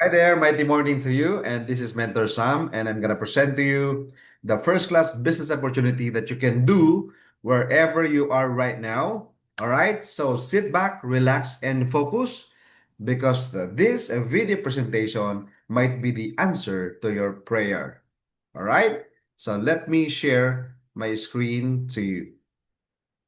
Hi there, mighty morning to you. And this is Mentor Sam, and I'm going to present to you the first class business opportunity that you can do wherever you are right now. All right, so sit back, relax, and focus because this video presentation might be the answer to your prayer. All right, so let me share my screen to you.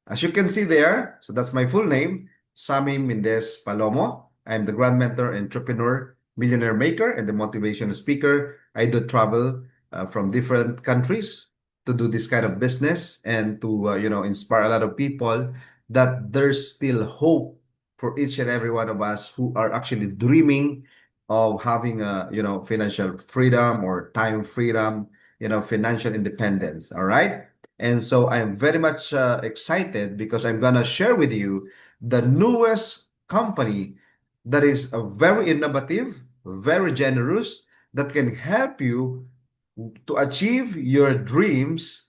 As you can see there, so that's my full name, Sammy Mendez Palomo. I'm the Grand Mentor, Entrepreneur, Millionaire Maker, and the Motivational Speaker. I do travel from different countries to do this kind of business and to inspire a lot of people that there's still hope for each and every one of us who are actually dreaming of having a financial freedom or time freedom, financial independence. All right. And so I'm very much excited because I'm gonna share with you the newest company that is very innovative, very generous, that can help you to achieve your dreams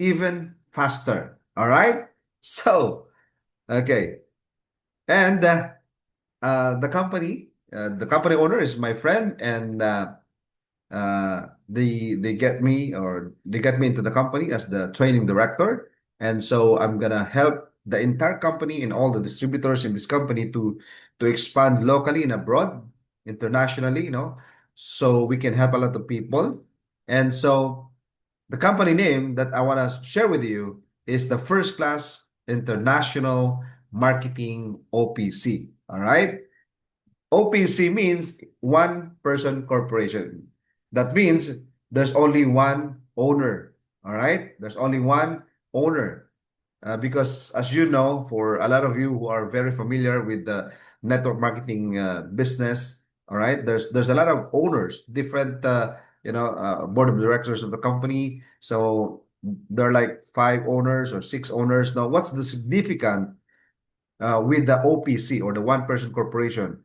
even faster. All right? So, okay. And the company owner is my friend, and they get me into the company as the training director, and so I'm gonna help the entire company and all the distributors in this company to expand locally and abroad, internationally, so we can help a lot of people. And so the company name that I want to share with you is the First Class International Marketing OPC. All right. OPC means one person corporation. That means there's only one owner. All right? There's only one owner. Because as you know, for a lot of you who are very familiar with the network marketing business, all right, there's a lot of owners, different board of directors of the company. So there are like five owners or six owners. Now, what's the significant with the OPC or the one person corporation?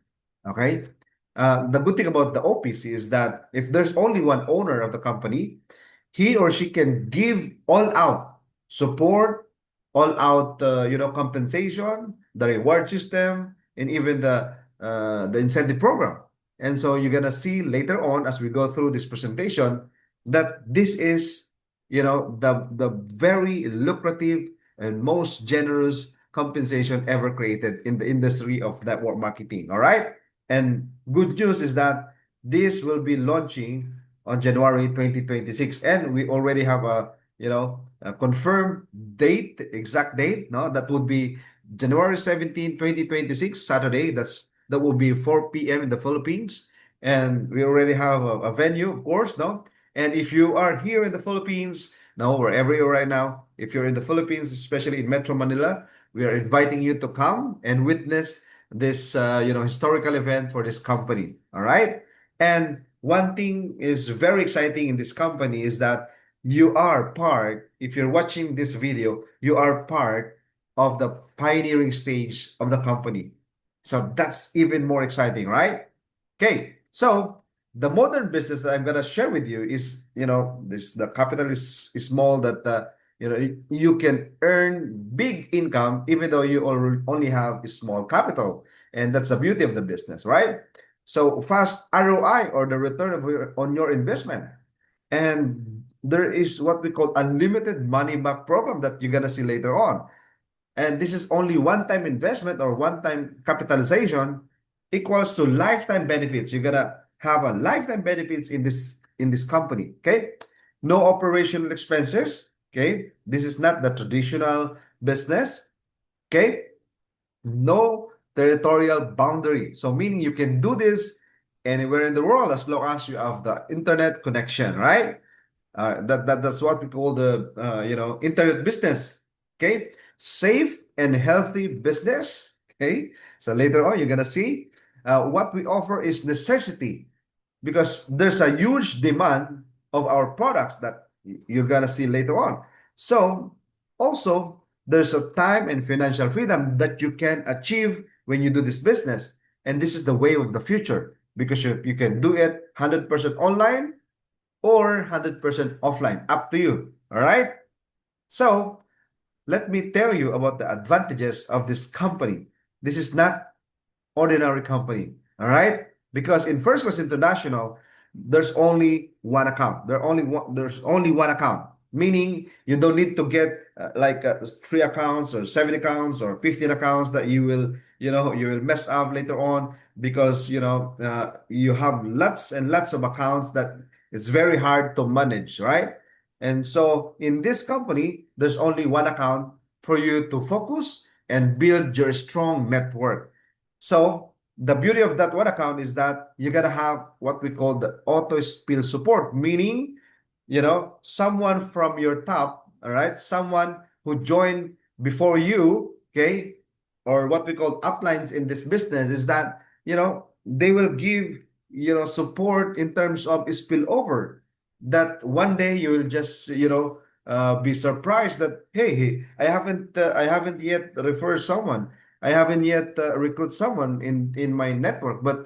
Okay. The good thing about the OPC is that if there's only one owner of the company, he or she can give all out support, all out compensation, the reward system, and even the incentive program. And so you're gonna see later on as we go through this presentation that this is the very lucrative and most generous compensation ever created in the industry of network marketing. All right. And good news is that this will be launching on January 2026, and we already have a confirmed date, exact date. No, that would be January 17, 2026, Saturday. That will be 4 p.m. in the Philippines, and we already have a venue, of course. No, and if you are here in the Philippines, no, wherever you're right now, if you're in the Philippines, especially in Metro Manila, we are inviting you to come and witness this historical event for this company. All right. And one thing is very exciting in this company is that you are part, if you're watching this video, you are part of the pioneering stage of the company. So that's even more exciting, right? Okay. So the modern business that I'm gonna share with you is, this the capital is small, that you can earn big income even though you only have a small capital, and that's the beauty of the business, right? So fast ROI, or the return on your investment, and there is what we call unlimited money back program that you're gonna see later on. And this is only one-time investment or one-time capitalization equals to lifetime benefits. You're gonna have a lifetime benefits in this company. Okay, no operational expenses. Okay, this is not the traditional business. Okay, no territorial boundary. So meaning you can do this anywhere in the world as long as you have the internet connection, right? That's what we call the internet business. Okay, safe and healthy business. Okay, so later on you're gonna see what we offer is necessity because there's a huge demand of our products that you're gonna see later on. So also there's a time and financial freedom that you can achieve when you do this business, and this is the way of the future because you can do it 100% online or 100% offline, up to you. All right. So let me tell you about the advantages of this company. This is not ordinary company. All right. Because in First Class International, there's only one account. There's only one account, meaning you don't need to get three accounts or seven accounts or 15 accounts that you will mess up later on because you have lots and lots of accounts that it's very hard to manage, right? And so in this company, there's only one account for you to focus and build your strong network. So the beauty of that one account is that you're gonna have what we call the auto spill support, meaning someone from your top, all right, someone who joined before you, okay, or what we call uplines in this business is that they will give support in terms of spillover. That one day you will just be surprised that hey, I haven't yet referred someone. I haven't yet recruit someone in my network, but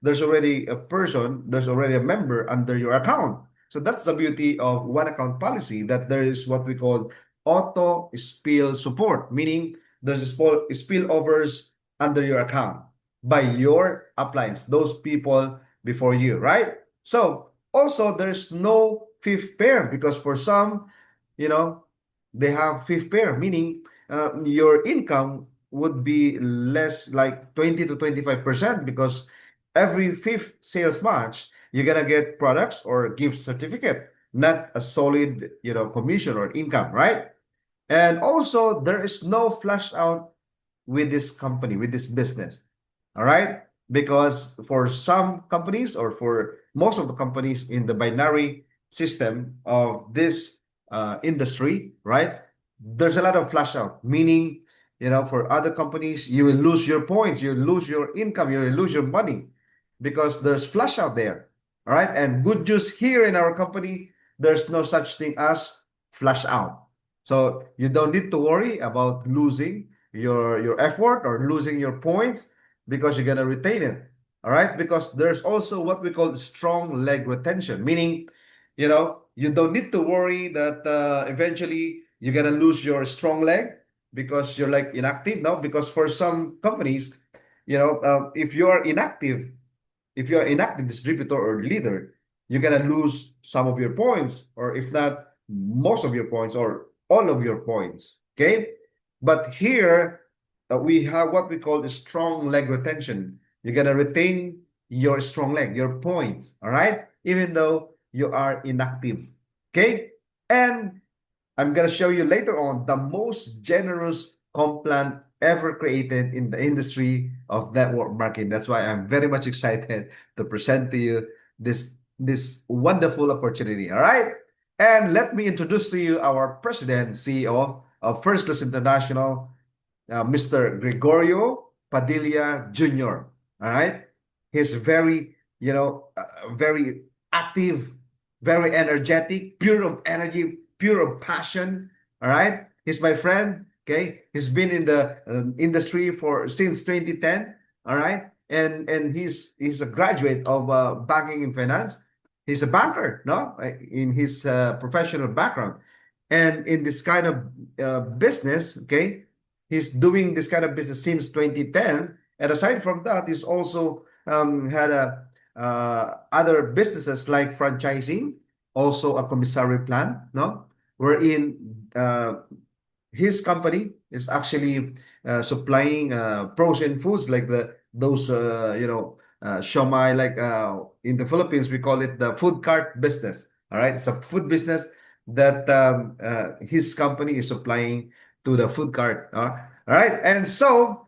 there's already a member under your account. So that's the beauty of one account policy, that there is what we call auto spill support, meaning there's spillovers under your account by your appliance, those people before you, right? So also there's no fifth pair because for some, you know, they have fifth pair, meaning your income would be less like 20 to 25% because every fifth sales match, you're gonna get products or gift certificate, not a solid, commission or income, right? And also, there is no flash out with this company, with this business. All right? Because for some companies or for most of the companies in the binary system of this industry, right? There's a lot of flash out, meaning, for other companies, you will lose your points, you will lose your income, you will lose your money because there's flash out there. All right? And good news here in our company, there's no such thing as flash out. So you don't need to worry about losing your effort or losing your points because you're gonna retain it. All right, because there's also what we call strong leg retention, meaning you don't need to worry that eventually you're gonna lose your strong leg because you're like inactive now. Because for some companies, if you are inactive, if you're inactive distributor or leader, you're gonna lose some of your points, or if not most of your points, or all of your points. Okay, but here we have what we call the strong leg retention. You're gonna retain your strong leg, your points. All right, even though you are inactive. Okay, and I'm gonna show you later on the most generous comp plan ever created in the industry of network marketing. That's why I'm very much excited to present to you this wonderful opportunity. All right. And let me introduce to you our president, CEO of First Class International, Mr. Gregorio Padilla Jr. All right. He's very active, very energetic, pure of energy, pure of passion. All right. He's my friend. Okay. He's been in the industry for since 2010. All right. And he's a graduate of banking and finance. He's a banker, no, in his professional background. And in this kind of business, okay, he's doing this kind of business since 2010. And aside from that, he's also had other businesses like franchising, also a commissary plan, no, wherein his company is actually supplying frozen foods like those shomai, like in the Philippines we call it the food cart business. All right, it's a food business that his company is supplying to the food cart. All right, and so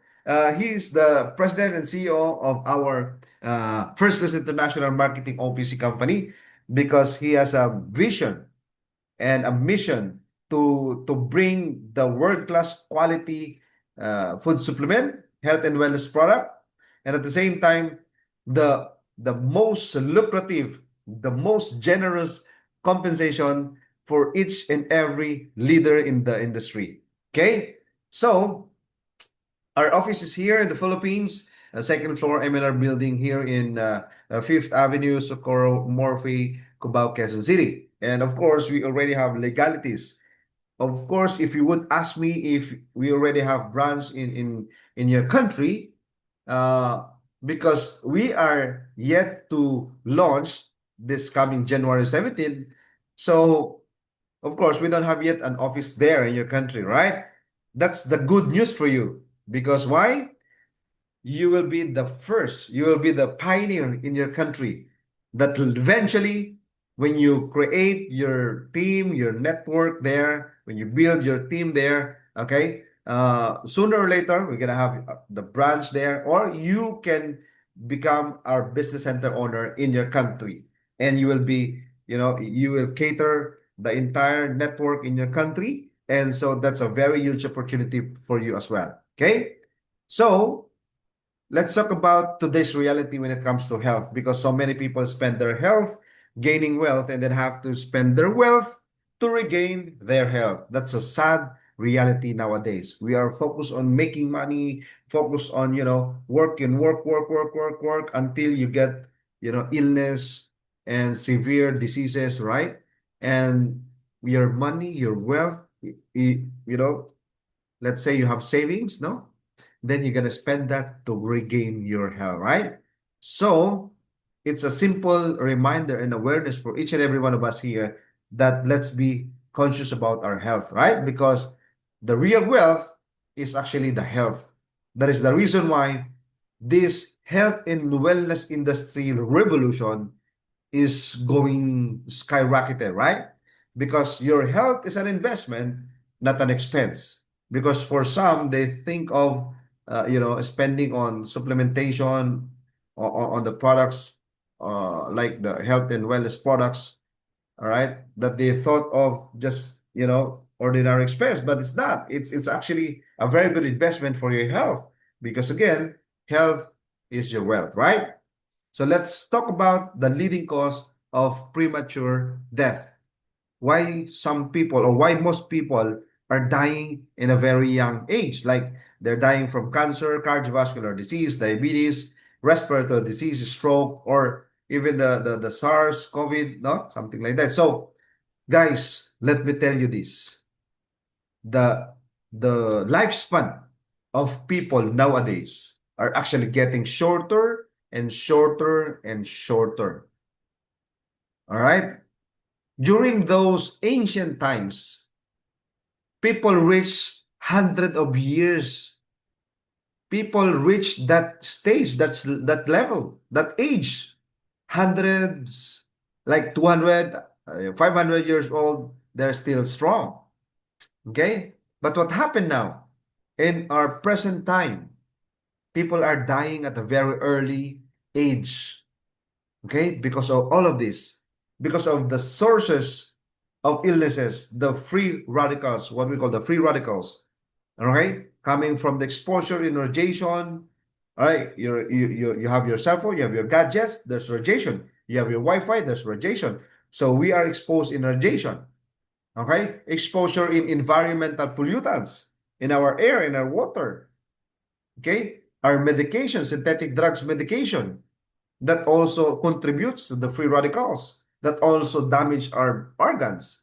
he's the president and CEO of our First Class International Marketing OPC company because he has a vision and a mission to bring the world-class quality food supplement, health and wellness product, and at the same time, the most lucrative, the most generous compensation for each and every leader in the industry. Okay, so our office is here in the Philippines, second floor M&R building here in Fifth Avenue, Socorro, Morphe, Cubao, Quezon City. And of course, we already have legalities. Of course, if you would ask me if we already have branch in your country, uh, because we are yet to launch this coming January 17th. So, of course, we don't have yet an office there in your country, right? That's the good news for you. Because why? You will be the first, you will be the pioneer in your country that will eventually, when you create your team, your network there, when you build your team there, okay, sooner or later, we're going to have the branch there, or you can become our business center owner in your country. And you will be, you will cater the entire network in your country. And so that's a very huge opportunity for you as well. Okay. So, let's talk about today's reality when it comes to health because so many people spend their health gaining wealth and then have to spend their wealth to regain their health. That's a sad reality nowadays. We are focused on making money, focused on, work and work, work, work, work, work until you get, illness and severe diseases, right? And your money, your wealth, you know, let's say you have savings, no? Then you're gonna spend that to regain your health, right? So it's a simple reminder and awareness for each and every one of us here that let's be conscious about our health, right? Because the real wealth is actually the health. That is the reason why this health and wellness industry revolution is going skyrocketed, right? Because your health is an investment, not an expense. Because for some, they think of spending on supplementation on the products, like the health and wellness products, all right, that they thought of just ordinary expense, but it's not. It's actually a very good investment for your health because again, health is your wealth, right? So let's talk about the leading cause of premature death. Why some people or why most people are dying in a very young age. Like they're dying from cancer, cardiovascular disease, diabetes, respiratory disease, stroke, or even the SARS, COVID, no? Something like that. So guys, let me tell you this. The the lifespan of people nowadays are actually getting shorter and shorter and shorter. All right? During those ancient times, people reach hundred of years. People reach that stage, that level, that age. Hundreds, like 200, 500 years old, they're still strong. Okay? But what happened now? In our present time, people are dying at a very early age. Okay? Because of all of this, because of the sources of illnesses, the free radicals, what we call the free radicals, okay, coming from the exposure in radiation. All right, you have your cell phone, you have your gadgets, there's radiation. You have your Wi-Fi, there's radiation. So we are exposed in radiation. Okay, exposure in environmental pollutants in our air, in our water. Okay, our medication, synthetic drugs medication that also contributes to the free radicals that also damage our organs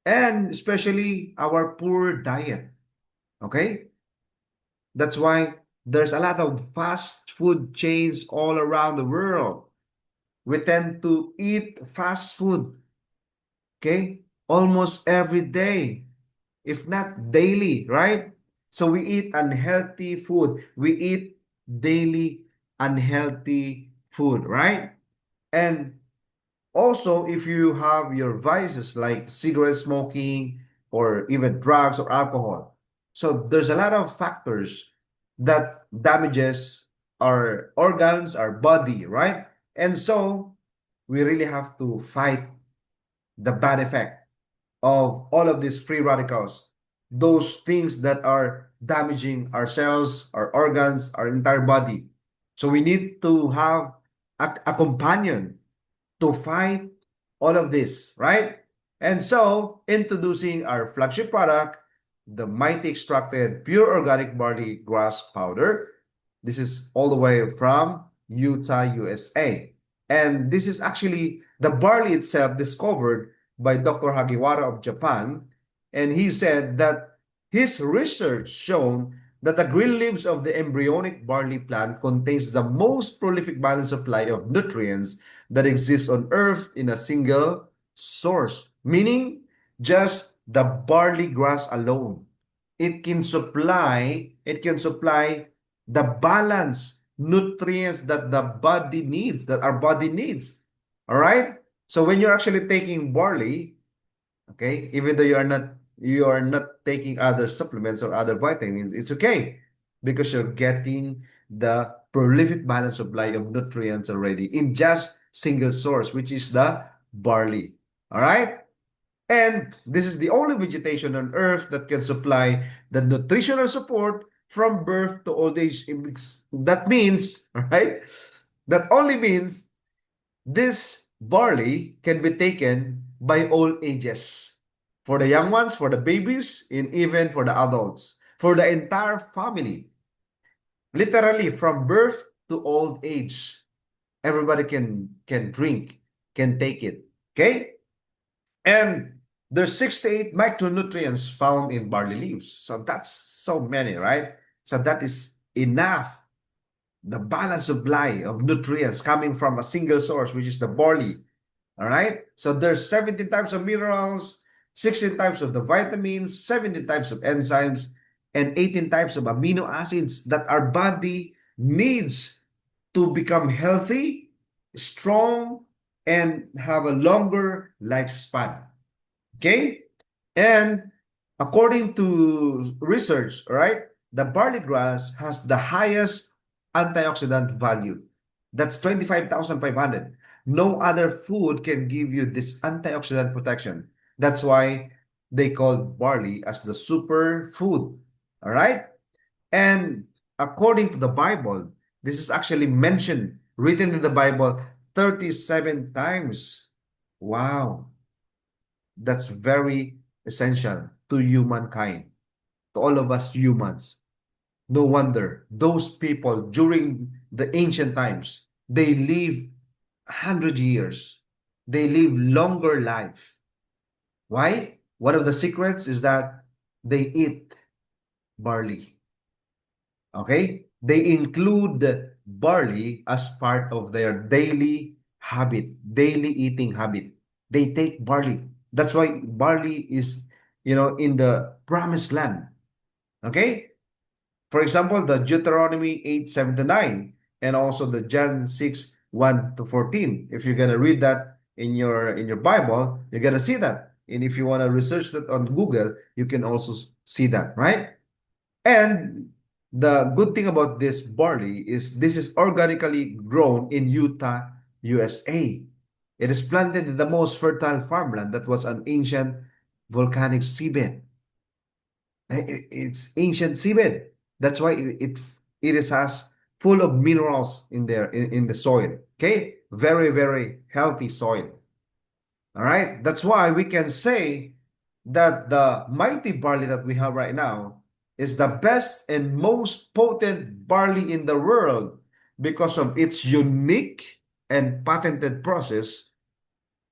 and especially our poor diet. Okay, that's why there's a lot of fast food chains all around the world. We tend to eat fast food, okay, almost every day, if not daily, right? So we eat unhealthy food. We eat daily unhealthy food, right? And also, if you have your vices like cigarette smoking or even drugs or alcohol, so there's a lot of factors that damages our organs, our body, right? And so we really have to fight the bad effect of all of these free radicals, those things that are damaging our cells, our organs, our entire body. So we need to have a companion to fight all of this, right? And so, introducing our flagship product, the Mighty Extracted Pure Organic Barley Grass Powder. This is all the way from Utah, USA. And this is actually the barley itself discovered by Dr. Hagiwara of Japan. And he said that his research shown that the green leaves of the embryonic barley plant contains the most prolific balanced supply of nutrients that exists on earth in a single source, meaning just the barley grass alone. It can supply the balance nutrients that the body needs, that our body needs. All right? So when you're actually taking barley, okay, even though you are not taking other supplements or other vitamins, it's okay because you're getting the prolific balance supply of nutrients already in just single source, which is the barley. All right? And this is the only vegetation on earth that can supply the nutritional support from birth to old age. That means, right? That only means this barley can be taken by all ages. For the young ones, for the babies, and even for the adults. For the entire family. Literally from birth to old age. Everybody can drink, can take it. Okay? And there's 68 micronutrients found in barley leaves. So that's so many, right? So that is enough. The balanced supply of nutrients coming from a single source, which is the barley. All right. So there's 17 types of minerals, 16 types of the vitamins, 17 types of enzymes, and 18 types of amino acids that our body needs to become healthy, strong, and have a longer lifespan. Okay? And according to research, right, the barley grass has the highest antioxidant value. That's 25,500. No other food can give you this antioxidant protection. That's why they call barley as the super food. All right? And according to the Bible, this is actually mentioned, written in the Bible 37 times. Wow. That's very essential to humankind, to all of us humans. No wonder those people during the ancient times, they live 100 years. They live longer life. Why? One of the secrets is that they eat barley. Okay? They include the barley as part of their daily habit, daily eating habit. They take barley. That's why barley is, in the promised land. Okay? For example, the Deuteronomy 8:7-9 and also the John 6:1-14. If you're gonna read that in your Bible, you're gonna see that. And if you want to research that on Google, you can also see that, right? And the good thing about this barley is this is organically grown in Utah, USA. It is planted in the most fertile farmland that was an ancient volcanic seabed. It's ancient seabed. That's why it is has full of minerals in there in the soil. Okay, very very healthy soil. All right, that's why we can say that the mighty barley that we have right now is the best and most potent barley in the world because of its unique and patented process.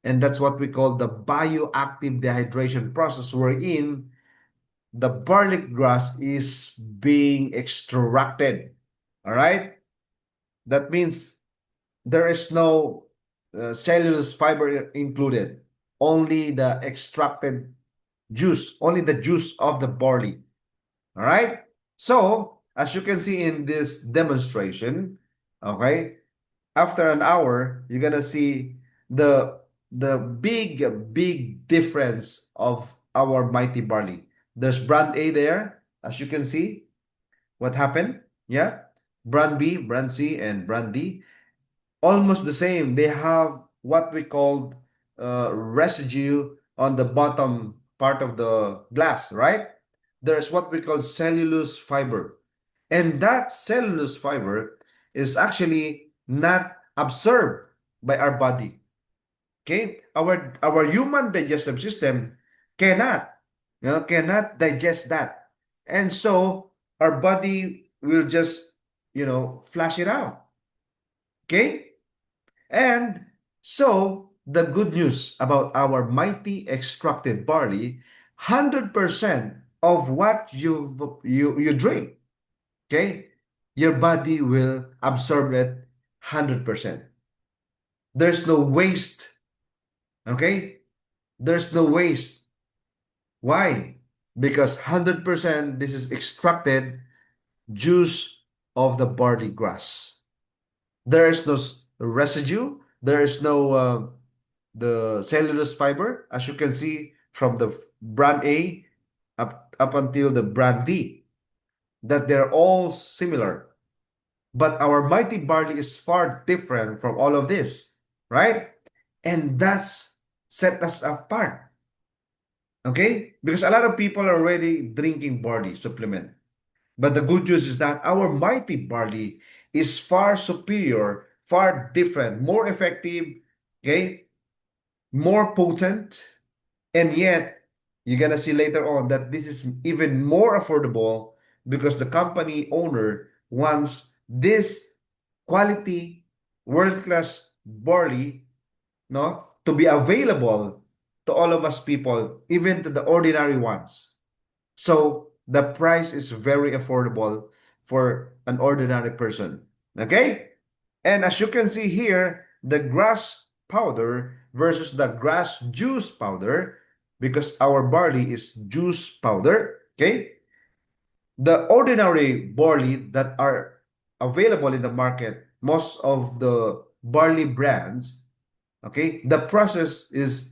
And that's what we call the bioactive dehydration process, wherein the barley grass is being extracted. All right? That means there is no cellulose fiber included, only the extracted juice, only the juice of the barley. All right? So, as you can see in this demonstration, okay, after an hour, you're gonna see the the big difference of our mighty barley. There's brand A there, as you can see. What happened? Yeah, brand B, brand C, and brand D almost the same. They have what we call residue on the bottom part of the glass, right? There's what we call cellulose fiber. And that cellulose fiber is actually not absorbed by our body. Okay? Our human digestive system cannot, cannot digest that. And so our body will just, flush it out. Okay? And so, the good news about our mighty extracted barley, 100% of what you drink. okay, your body will absorb it 100%. There's no waste, okay? There's no waste. Why? Because 100% this is extracted juice of the barley grass. There is no residue. There is no the cellulose fiber, as you can see from the brand A up until the brand D, that they're all similar. But our mighty barley is far different from all of this, right? And that's set us apart, okay? Because a lot of people are already drinking barley supplement. But the good news is that our mighty barley is far superior, far different, more effective, okay? More potent, and yet you're gonna see later on that this is even more affordable because the company owner wants this quality world-class barley, no, to be available to all of us people, even to the ordinary ones. So the price is very affordable for an ordinary person. Okay? And as you can see here, the grass powder versus the grass juice powder, because our barley is juice powder. Okay? The ordinary barley that are available in the market, most of the barley brands, okay, the process is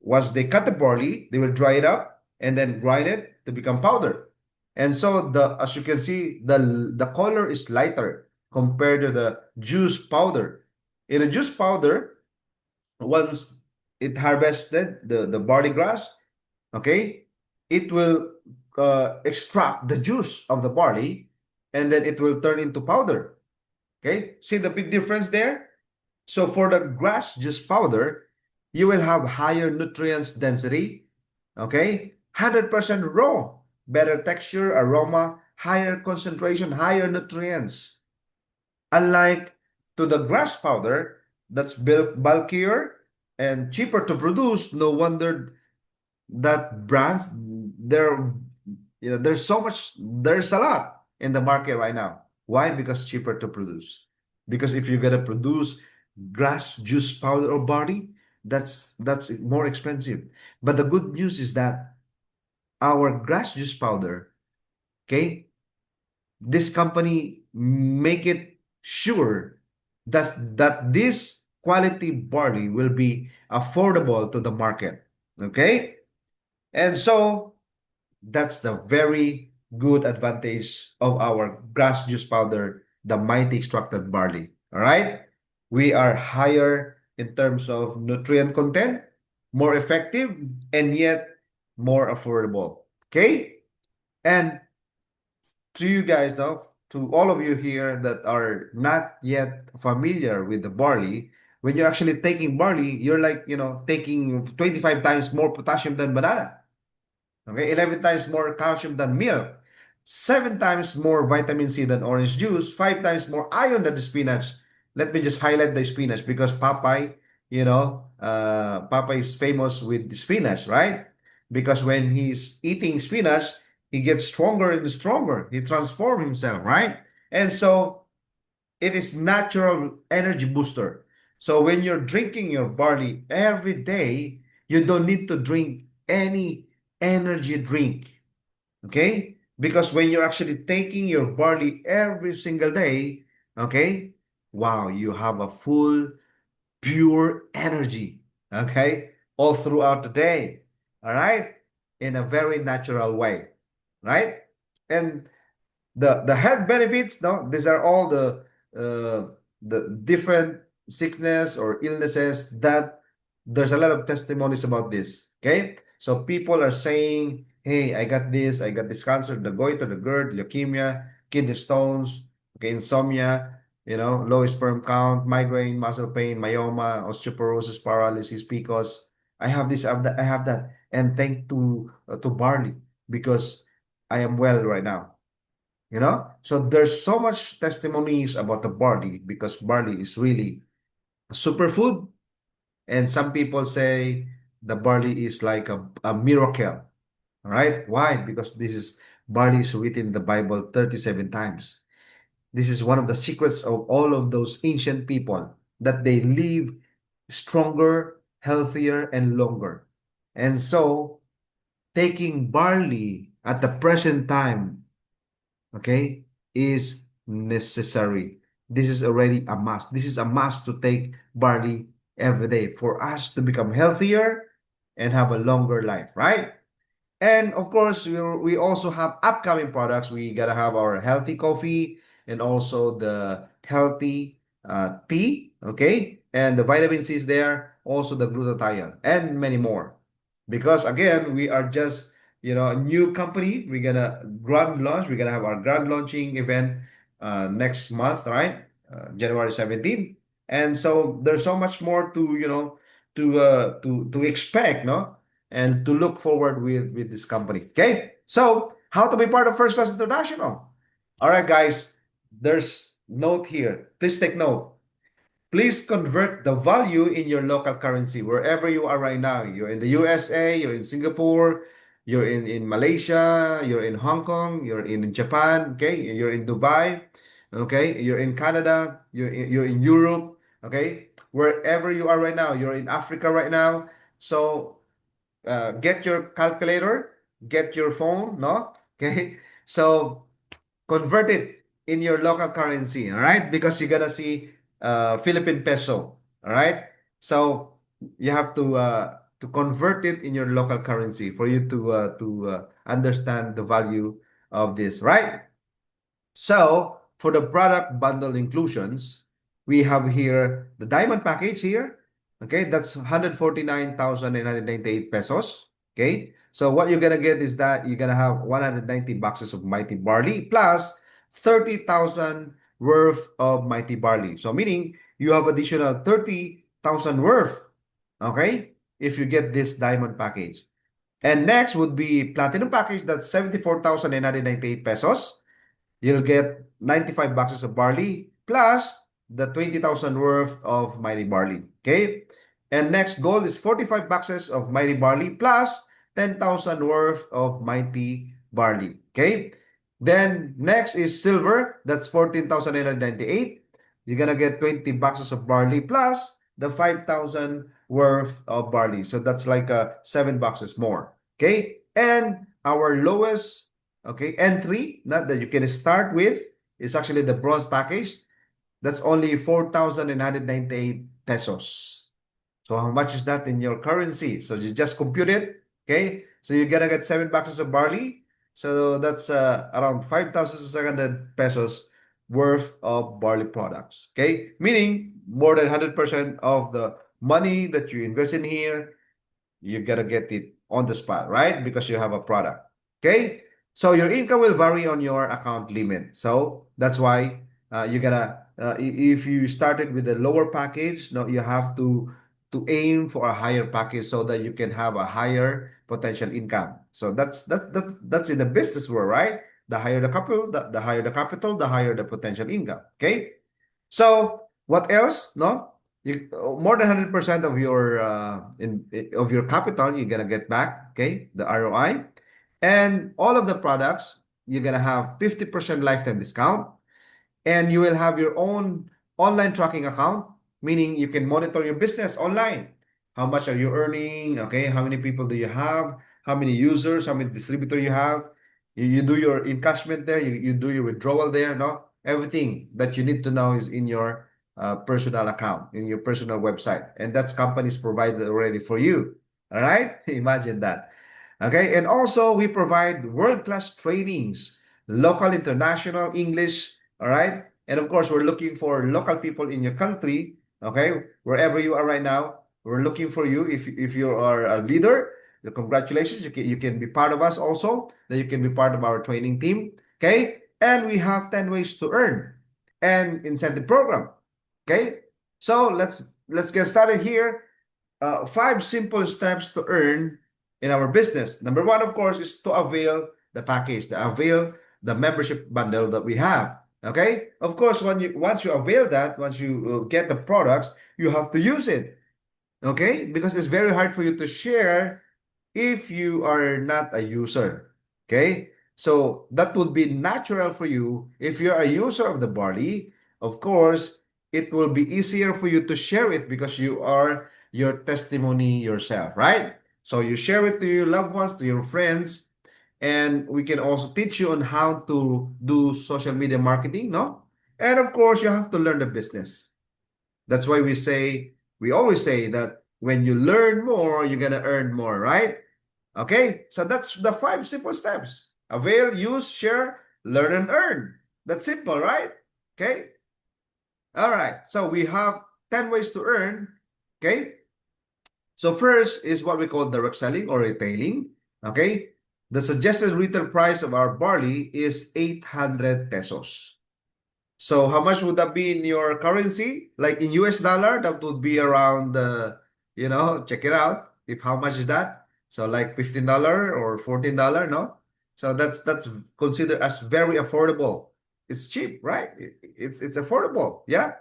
once they cut the barley, they will dry it up and then grind it to become powder. And so the as you can see, the color is lighter compared to the juice powder. In a juice powder, once it harvested the barley grass, okay, it will extract the juice of the barley and then it will turn into powder. Okay, see the big difference there? So for the grass juice powder, you will have higher nutrients density, okay? 100% raw, better texture, aroma, higher concentration, higher nutrients. Unlike to the grass powder that's built bulkier and cheaper to produce, no wonder that brands there there's a lot in the market right now. Why? Because cheaper to produce. Because if you're gonna produce grass juice powder or barley, that's more expensive. But the good news is that our grass juice powder, okay, this company make it sure that this quality barley will be affordable to the market. Okay, and so that's the very good advantage of our grass juice powder, the mighty extracted barley. All right? We are higher in terms of nutrient content, more effective, and yet more affordable. Okay? And to you guys now, to all of you here that are not yet familiar with the barley, when you're actually taking barley, you're like, taking 25 times more potassium than banana. Okay, 11 times more calcium than milk, 7 times more vitamin C than orange juice, 5 times more iron than the spinach. Let me just highlight the spinach because Popeye, Popeye is famous with the spinach, right? Because when he's eating spinach, he gets stronger and stronger. He transforms himself, right? And so it is natural energy booster. So when you're drinking your barley every day, you don't need to drink any energy drink. Okay? Because when you're actually taking your barley every single day, okay? Wow, you have a full, pure energy. Okay? All throughout the day. All right? In a very natural way. Right? And the health benefits, no, these are all the different sickness or illnesses that there's a lot of testimonies about this. Okay, so people are saying, hey, I got this cancer, the goiter, the GERD, leukemia, kidney stones, okay, insomnia, low sperm count, migraine, muscle pain, myoma, osteoporosis, paralysis, PCOS. I have that, and thank to barley because I am well right now. So there's so much testimonies about the barley because barley is really a superfood, and some people say the barley is like a miracle. All right, why? Because this is Barley is written in the Bible 37 times. This is one of the secrets of all of those ancient people that they live stronger, healthier, and longer. And so, taking barley at the present time, okay, is necessary. This is already a must. This is a must to take barley every day for us to become healthier and have a longer life, right? And of course, we also have upcoming products. We gotta have our healthy coffee and also the healthy tea, okay? And the vitamin C is there, also the glutathione, and many more. Because again, we are just, a new company. We're gonna grand launch. We're gonna have our grand launching event next month, right? January 17th. And so there's so much more to, to expect, no? And to look forward with this company. Okay, so how to be part of First Class International? All right, guys, there's note here. Please take note. Please convert the value in your local currency wherever you are right now. You're in the USA, you're in Singapore, you're in Malaysia, you're in Hong Kong, you're in Japan, okay, you're in Dubai, okay, you're in Canada, you're in Europe, okay, wherever you are right now, you're in Africa right now. So get your calculator, get your phone, no? Okay. So convert it in your local currency, all right? Because you're gonna see Philippine peso, all right? So you have to convert it in your local currency for you to understand the value of this, right? So for the product bundle inclusions, we have here the diamond package here. Okay, that's 149,998 pesos. Okay, so what you're gonna get is that you're gonna have 190 boxes of mighty barley plus 30,000 worth of mighty barley. So meaning you have additional 30,000 worth. Okay, if you get this diamond package. And next would be platinum package. That's 74,998 pesos. You'll get 95 boxes of barley plus the 20,000 worth of mighty barley. Okay. And next gold is 45 boxes of mighty barley plus 10,000 worth of mighty barley. Okay. Then next is silver. That's 14,898. You're going to get 20 boxes of barley plus the 5,000 worth of barley. So that's like 7 boxes more. Okay. And our lowest, okay, entry, not that you can start with, is actually the bronze package. That's only 4,998 pesos. So how much is that in your currency? So you just compute it, okay? So you're gonna get 7 boxes of barley. So that's around 5,600 pesos worth of barley products, okay? Meaning more than 100% of the money that you invest in here, you gotta get it on the spot, right? Because you have a product. Okay. So your income will vary on your account limit. So that's why you gotta if you started with a lower package, no, you have to aim for a higher package so that you can have a higher potential income. So that's in the business world, right? The higher the capital, the higher the capital, the higher the potential income. Okay. So what else? No, more than 100% of your of your capital you're gonna get back. Okay, the ROI, and all of the products you're gonna have 50% lifetime discount, and you will have your own online tracking account, meaning you can monitor your business online. How much are you earning? Okay, how many people do you have? How many users? How many distributors you have? You do your encashment there. You do your withdrawal there. No, everything that you need to know is in your personal account, in your personal website, and that's companies provided already for you. All right, imagine that. Okay, and also we provide world-class trainings, local, international, English. All right. And of course, we're looking for local people in your country. Okay. Wherever you are right now, we're looking for you. If you are a leader, congratulations. You can be part of us also. Then you can be part of our training team. Okay. And we have 10 ways to earn and incentive program. Okay. So let's get started here. 5 simple steps to earn in our business. Number one, of course, is to avail the package, to avail the membership bundle that we have. Okay. Of course, once you avail that, once you get the products, you have to use it. Okay, because it's very hard for you to share if you are not a user. Okay. So that would be natural for you. If you're a user of the barley, of course, it will be easier for you to share it because you are your testimony yourself, right? So you share it to your loved ones, to your friends, and we can also teach you on how to do social media marketing, no? And of course, you have to learn the business. That's why we always say that when you learn more, you're gonna earn more, right? Okay, so that's the five simple steps. Avail, use, share, learn, and earn. That's simple, right? Okay. All right. So we have 10 ways to earn. Okay. So first is what we call direct selling or retailing. Okay. The suggested retail price of our barley is 800 pesos. So how much would that be in your currency? Like in US dollar, that would be around check it out. If how much is that? So like $15 or $14, no? So that's considered as very affordable. It's cheap, right? It's affordable. Yeah.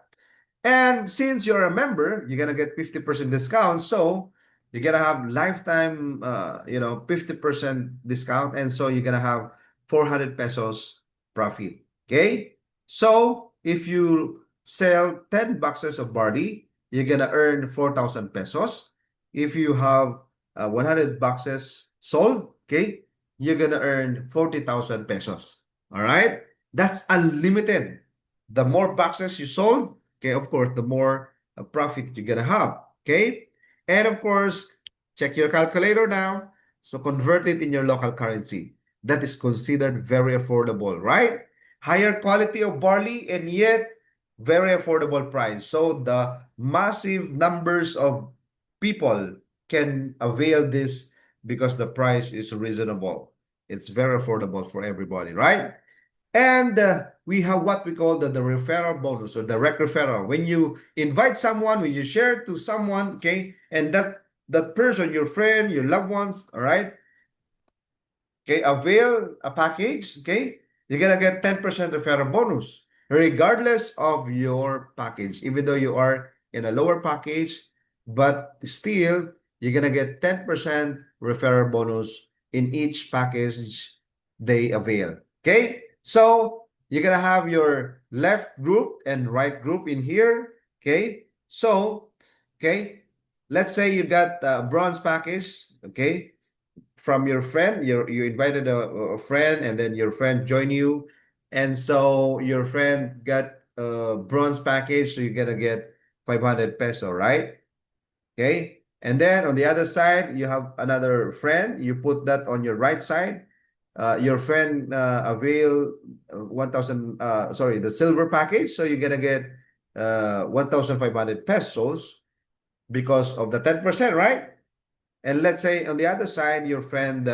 And since you're a member, you're gonna get 50% discount. So you're gonna have lifetime 50% discount. And so you're gonna have 400 pesos profit. Okay. So if you sell 10 boxes of barley, you're gonna earn 4,000 pesos. If you have 100 boxes sold, okay, you're gonna earn 40,000 pesos. All right. That's unlimited. The more boxes you sold, okay, of course, the more profit you're gonna have. Okay, and of course, check your calculator now. So convert it in your local currency. That is considered very affordable, right? Higher quality of barley and yet very affordable price. So the massive numbers of people can avail this because the price is reasonable. It's very affordable for everybody, right? And we have what we call the referral bonus or direct referral. When you invite someone, when you share to someone, okay, and that person, your friend, your loved ones, all right, okay, avail a package, okay, you're gonna get 10% referral bonus, regardless of your package. Even though you are in a lower package, but still, you're gonna get 10% referral bonus in each package they avail. Okay? So you're gonna have your left group and right group in here. Okay? So, okay, let's say you got a bronze package, okay? From your friend. You invited a friend, and then your friend joined you, and so your friend got a bronze package, so you're gonna get 500 peso, right? Okay. And then on the other side, you have another friend. You put that on your right side. Your friend avail 1,000. Sorry, the silver package. So you're gonna get 1,500 pesos because of the 10%, right? And let's say on the other side, your friend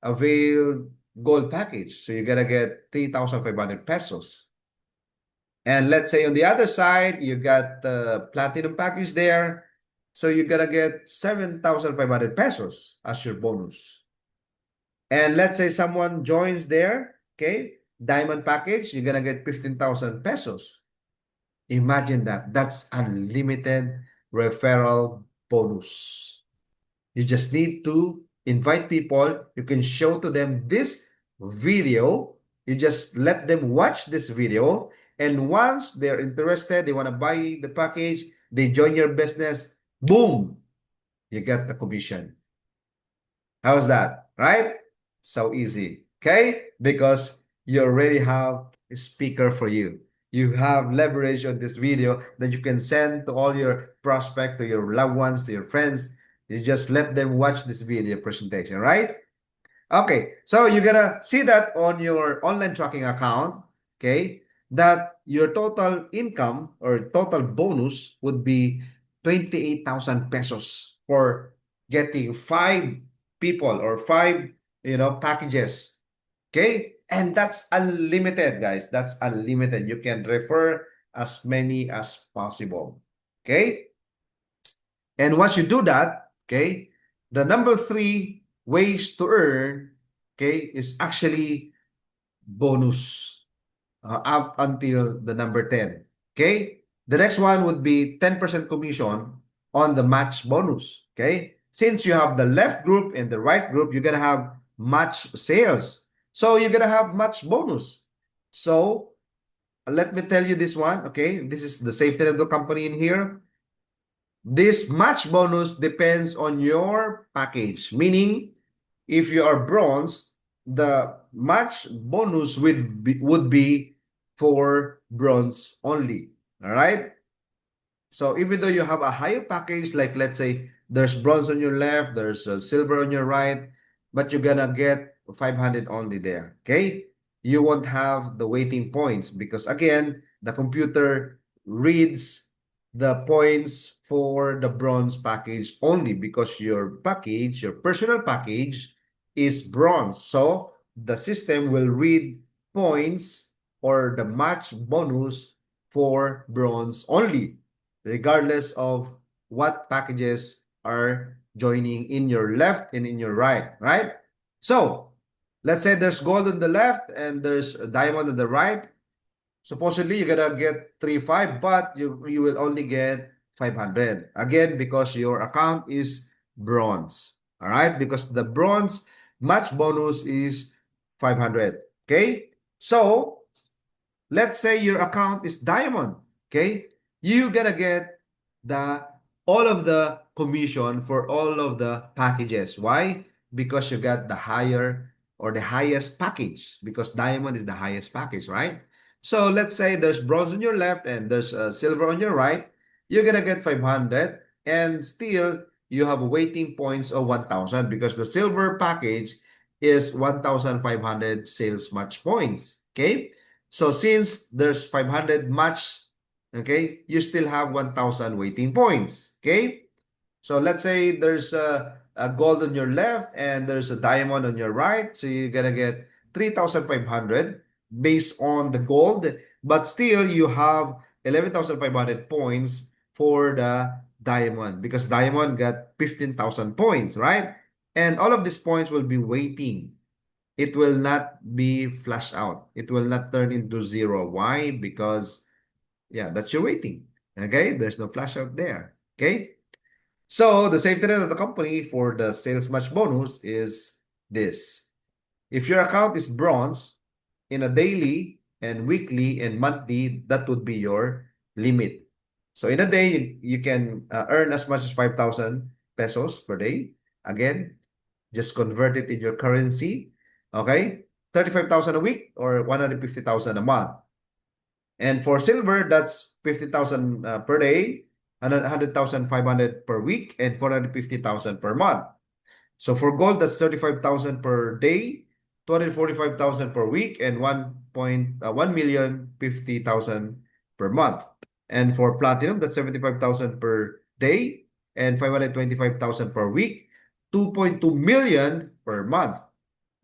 availed gold package. So you're gonna get 3,500 pesos. And let's say on the other side, you got the platinum package there. So you're gonna get 7,500 pesos as your bonus. And let's say someone joins there, okay, diamond package, you're gonna get 15,000 pesos. Imagine that. That's unlimited referral bonus. You just need to invite people. You can show to them this video. You just let them watch this video. And once they're interested, they want to buy the package, they join your business, boom, you get the commission. How's that? Right? So easy. Okay? Because you already have a speaker for you. You have leverage on this video that you can send to all your prospects, to your loved ones, to your friends. You just let them watch this video presentation, right? Okay, so you're gonna see that on your online tracking account, okay, that your total income or total bonus would be 28,000 pesos for getting five people or five, packages. Okay, and that's unlimited, guys. That's unlimited. You can refer as many as possible. Okay, and once you do that, okay, the number three ways to earn, okay, is actually bonus up until the number 10. Okay, the next one would be 10% commission on the match bonus. Okay, since you have the left group and the right group, you're gonna have match sales. So you're gonna have match bonus. So let me tell you this one, okay? This is the safety net of the company in here. This match bonus depends on your package, meaning if you are bronze, the match bonus would be for bronze only. All right? So even though you have a higher package, like let's say there's bronze on your left, there's silver on your right, but you're gonna get 500 only there. Okay? You won't have the waiting points because again, the computer reads the points for the bronze package only because your package, your personal package is bronze. So the system will read points or the match bonus for bronze only regardless of what packages are joining in your left and in your right, right? So, let's say there's gold on the left and there's a diamond on the right. Supposedly, you're gonna get 3-5, but you will only get 500. Again, because your account is bronze. All right? Because the bronze match bonus is 500. Okay? So, let's say your account is diamond, okay? You're gonna get the all of the commission for all of the packages. Why? Because you got the higher or the highest package because diamond is the highest package, right? So let's say there's bronze on your left and there's silver on your right. You're gonna get 500 and still you have waiting points of 1,000 because the silver package is 1,500 sales match points, okay? So since there's 500 match, okay, you still have 1,000 waiting points, okay? So let's say there's a gold on your left and there's a diamond on your right. So you're gonna get 3,500 based on the gold, but still you have 11,500 points for the diamond because diamond got 15,000 points, right? And all of these points will be waiting. It will not be flushed out. It will not turn into zero. Why? Because, yeah, that's your waiting. Okay? There's no flash out there. Okay? So the safety net of the company for the sales match bonus is this. If your account is bronze, in a daily and weekly and monthly, that would be your limit. So in a day, you can earn as much as 5,000 pesos per day. Again, just convert it in your currency. Okay? 35,000 a week or 150,000 a month. And for silver, that's 50,000 per day, 100,500 per week, and 450,000 per month. So for gold, that's 35,000 per day, 245,000 per week, and 1,050,000 per month. And for platinum, that's 75,000 per day and 525,000 per week, 2.2 million per month.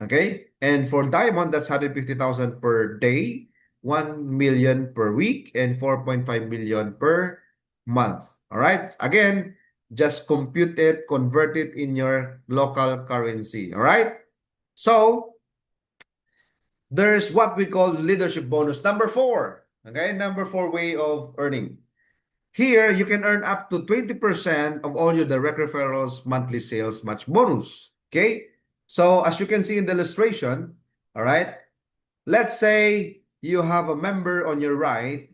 Okay? And for diamond, that's 150,000 per day, 1 million per week, and 4.5 million per month. All right? Again, just compute it, convert it in your local currency. All right? So, there's what we call leadership bonus. Number four. Okay? Number four way of earning. Here, you can earn up to 20% of all your direct referrals monthly sales match bonus. Okay? So, as you can see in the illustration, all right, let's say you have a member on your right,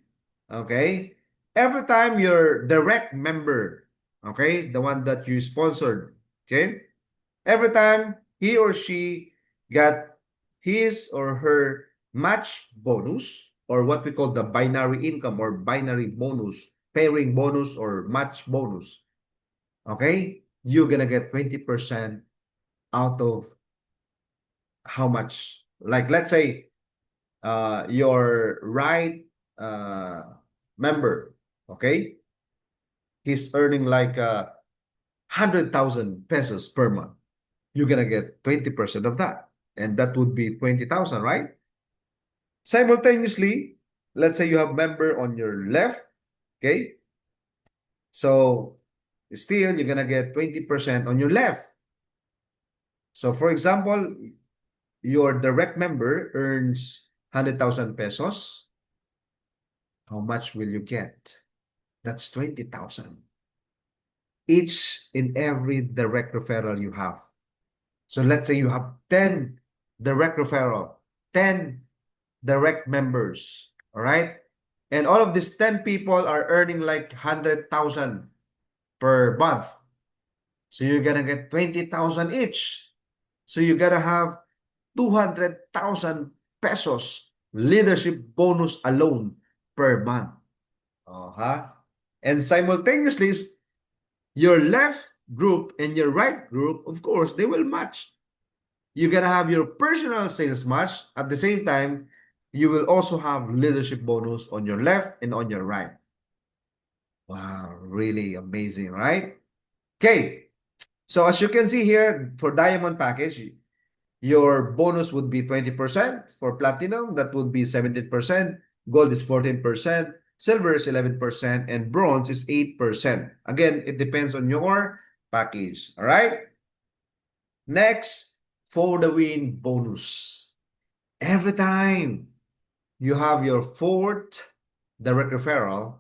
okay? Every time your direct member, okay, the one that you sponsored, okay? Every time he or she got his or her match bonus, or what we call the binary income or binary bonus, pairing bonus or match bonus, okay? You're gonna get 20% out of how much? Like, let's say your right member, okay, he's earning like 100,000 pesos per month. You're gonna get 20% of that, and that would be 20,000, right? Simultaneously, let's say you have member on your left, okay, so still you're gonna get 20% on your left. So for example, your direct member earns 100,000 pesos. How much will you get? That's 20,000 each in every direct referral you have. So let's say you have 10 direct referral, 10 direct members. All right. And all of these 10 people are earning like 100,000 per month. So you're gonna get 20,000 each. So you gotta have 200,000 pesos leadership bonus alone per month. Uh-huh. And simultaneously, your left group and your right group, of course, they will match. You're gonna have your personal sales match. At the same time, you will also have leadership bonus on your left and on your right. Wow, really amazing, right? Okay, so as you can see here, for diamond package, your bonus would be 20%. For platinum, that would be 17%. Gold is 14%. Silver is 11%. And bronze is 8%. Again, it depends on your package. All right? Next, for the win bonus. Every time you have your fourth direct referral,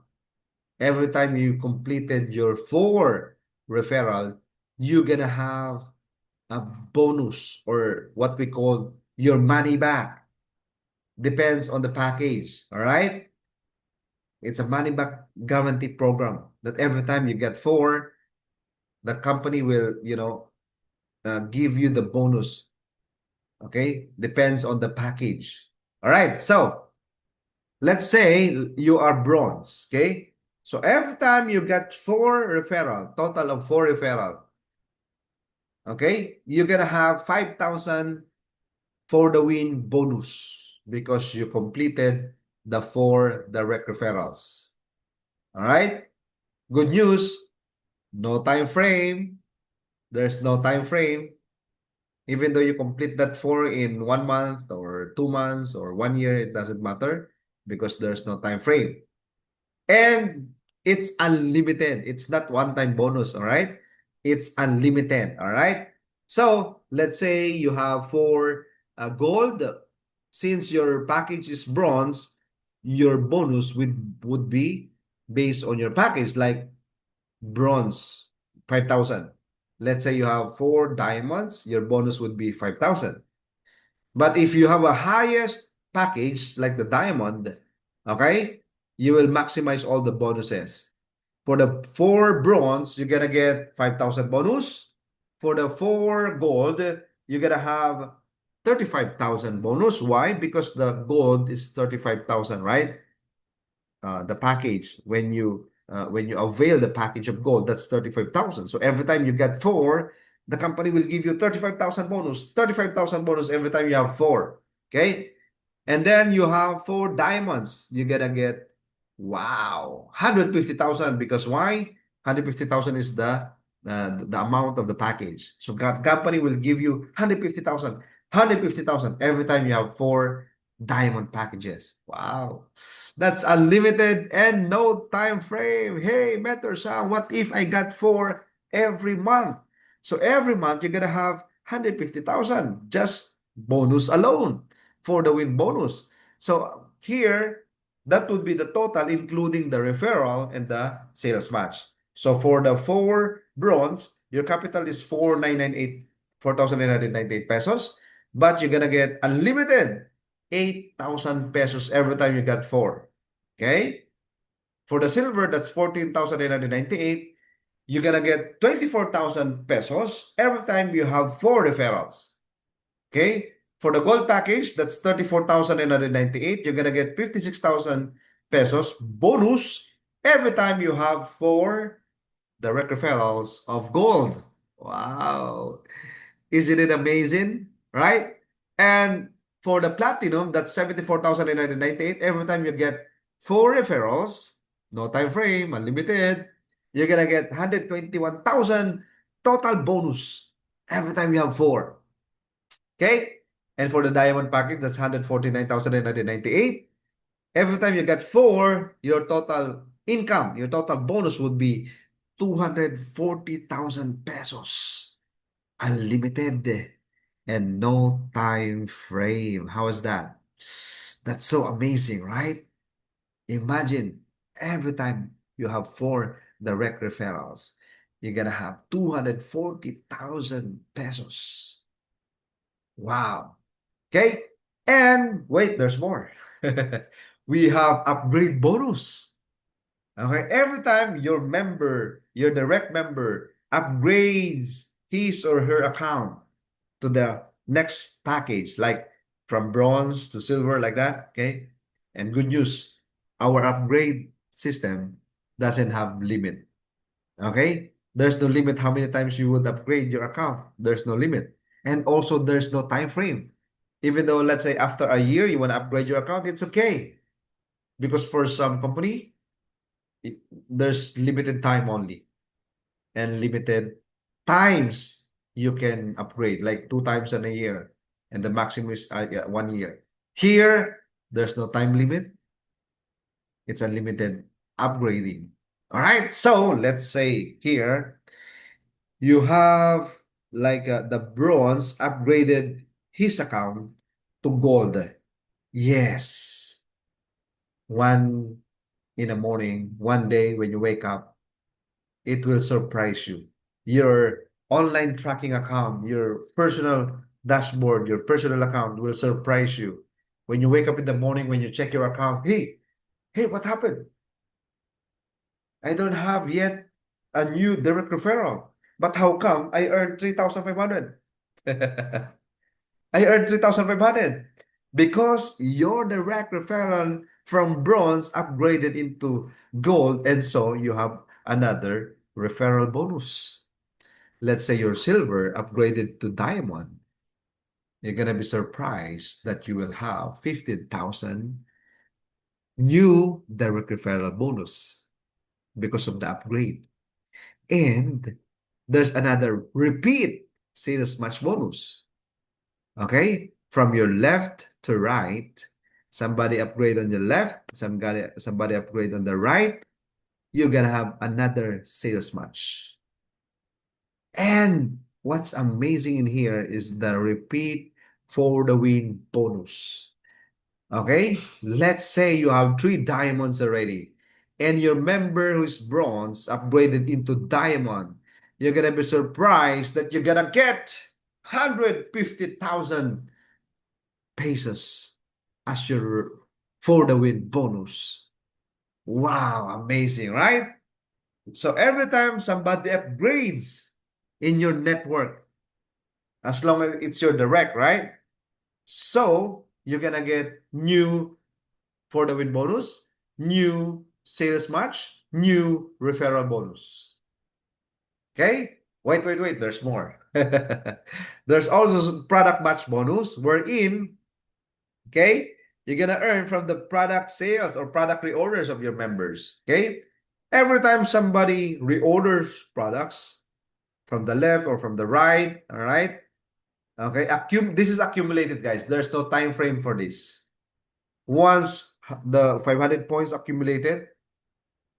every time you completed your four referral, you're gonna have a bonus or what we call your money back. Depends on the package. All right. It's a money back guarantee program that every time you get four, the company will, give you the bonus. Okay. Depends on the package. All right. So let's say you are bronze. Okay. So every time you get four referral, total of four referral, okay, you're gonna have 5,000 for the win bonus because you completed the four direct referrals. All right. Good news. No time frame. There's no time frame. Even though you complete that four in 1 month or 2 months or 1 year, it doesn't matter because there's no time frame. And it's unlimited. It's not one-time bonus, all right? It's unlimited, all right? So let's say you have four gold. Since your package is bronze, your bonus would be based on your package, like bronze, 5,000. Let's say you have four diamonds, your bonus would be 5,000. But if you have a highest package like the diamond, okay, you will maximize all the bonuses. For the four bronze, you're gonna get 5,000 bonus. For the four gold, you're gonna have 35,000 bonus. Why? Because the gold is 35,000, right? The package when you avail the package of gold, that's 35,000. So every time you get four, the company will give you 35,000 bonus, 35,000 bonus every time you have four. Okay. And then you have four diamonds. You're gonna get, wow, 150,000. Because why? 150,000 is the amount of the package. So company will give you 150,000, 150,000 every time you have four diamond packages. Wow. That's unlimited and no time frame. Hey, Mentor-san, what if I got four every month? So every month you're gonna have 150,000 just bonus alone for the win bonus. So here, that would be the total, including the referral and the sales match. So for the four bronze, your capital is 4,998, 4,998 pesos, but you're gonna get unlimited 8,000 pesos every time you got four. Okay? For the silver, that's 14,998. You're gonna get 24,000 pesos every time you have four referrals. Okay? For the gold package, that's 34,998. You're gonna get 56,000 pesos bonus every time you have four direct referrals of gold. Wow. Isn't it amazing? Right? And for the platinum, that's 74,998. Every time you get four referrals, no time frame, unlimited, you're gonna get 121,000 total bonus every time you have four. Okay? And for the diamond package, that's 149,998. Every time you get four, your total income, your total bonus would be 240,000 pesos. Unlimited and no time frame. How is that? That's so amazing, right? Imagine every time you have four direct referrals, you're gonna have 240,000 pesos. Wow. Okay? And wait, there's more. We have upgrade bonus. Okay? Every time your member, your direct member, upgrades his or her account to the next package, like from bronze to silver, like that. Okay? And good news, our upgrade system doesn't have limit. Okay? There's no limit how many times you would upgrade your account. There's no limit. And also there's no time frame. Even though let's say after a year you want to upgrade your account, it's okay. Because for some company, there's limited time only and limited times you can upgrade, like 2 times in a year. And the maximum is yeah, 1 year. Here, there's no time limit. It's unlimited upgrading. All right. So let's say here you have like the bronze upgraded his account to gold. Yes. One in the morning, one day when you wake up, it will surprise you. Your online tracking account, your personal dashboard, your personal account will surprise you. When you wake up in the morning, when you check your account, hey, what happened? I don't have yet a new direct referral. But how come I earned 3,500? I earned 3,500 because your direct referral from bronze upgraded into gold, and so you have another referral bonus. Let's say your silver upgraded to diamond. You're gonna be surprised that you will have 15,000 new direct referral bonus because of the upgrade. And there's another repeat sales match bonus. Okay? From your left to right, somebody upgrade on the left, somebody upgrade on the right, you're gonna have another sales match. And what's amazing in here is the repeat for the win bonus. Okay? Let's say you have 3 diamonds already, and your member who's bronze upgraded into diamond. You're gonna be surprised that you're gonna get 150,000 pesos as your for the win bonus. Wow, amazing, right? So every time somebody upgrades in your network, as long as it's your direct, right? So you're gonna get new for the win bonus, new sales match, new referral bonus. Okay? Wait. There's more. There's also product match bonus wherein, okay, you're gonna earn from the product sales or product reorders of your members. Okay? Every time somebody reorders products from the left or from the right, all right? Okay, this is accumulated, guys. There's no time frame for this. Once the 500 points accumulated,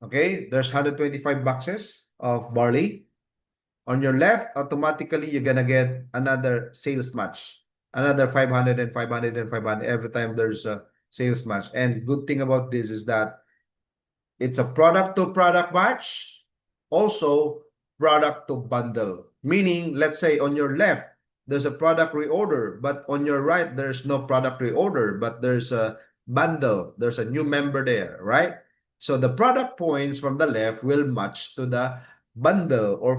okay, there's 125 boxes of barley. On your left, automatically you're gonna get another sales match. Another 500 and 500 and 500 every time there's a sales match. And good thing about this is that it's a product to product match, also product to bundle. Meaning, let's say on your left, there's a product reorder, but on your right, there's no product reorder, but there's a bundle. There's a new member there, right? So the product points from the left will match to the bundle or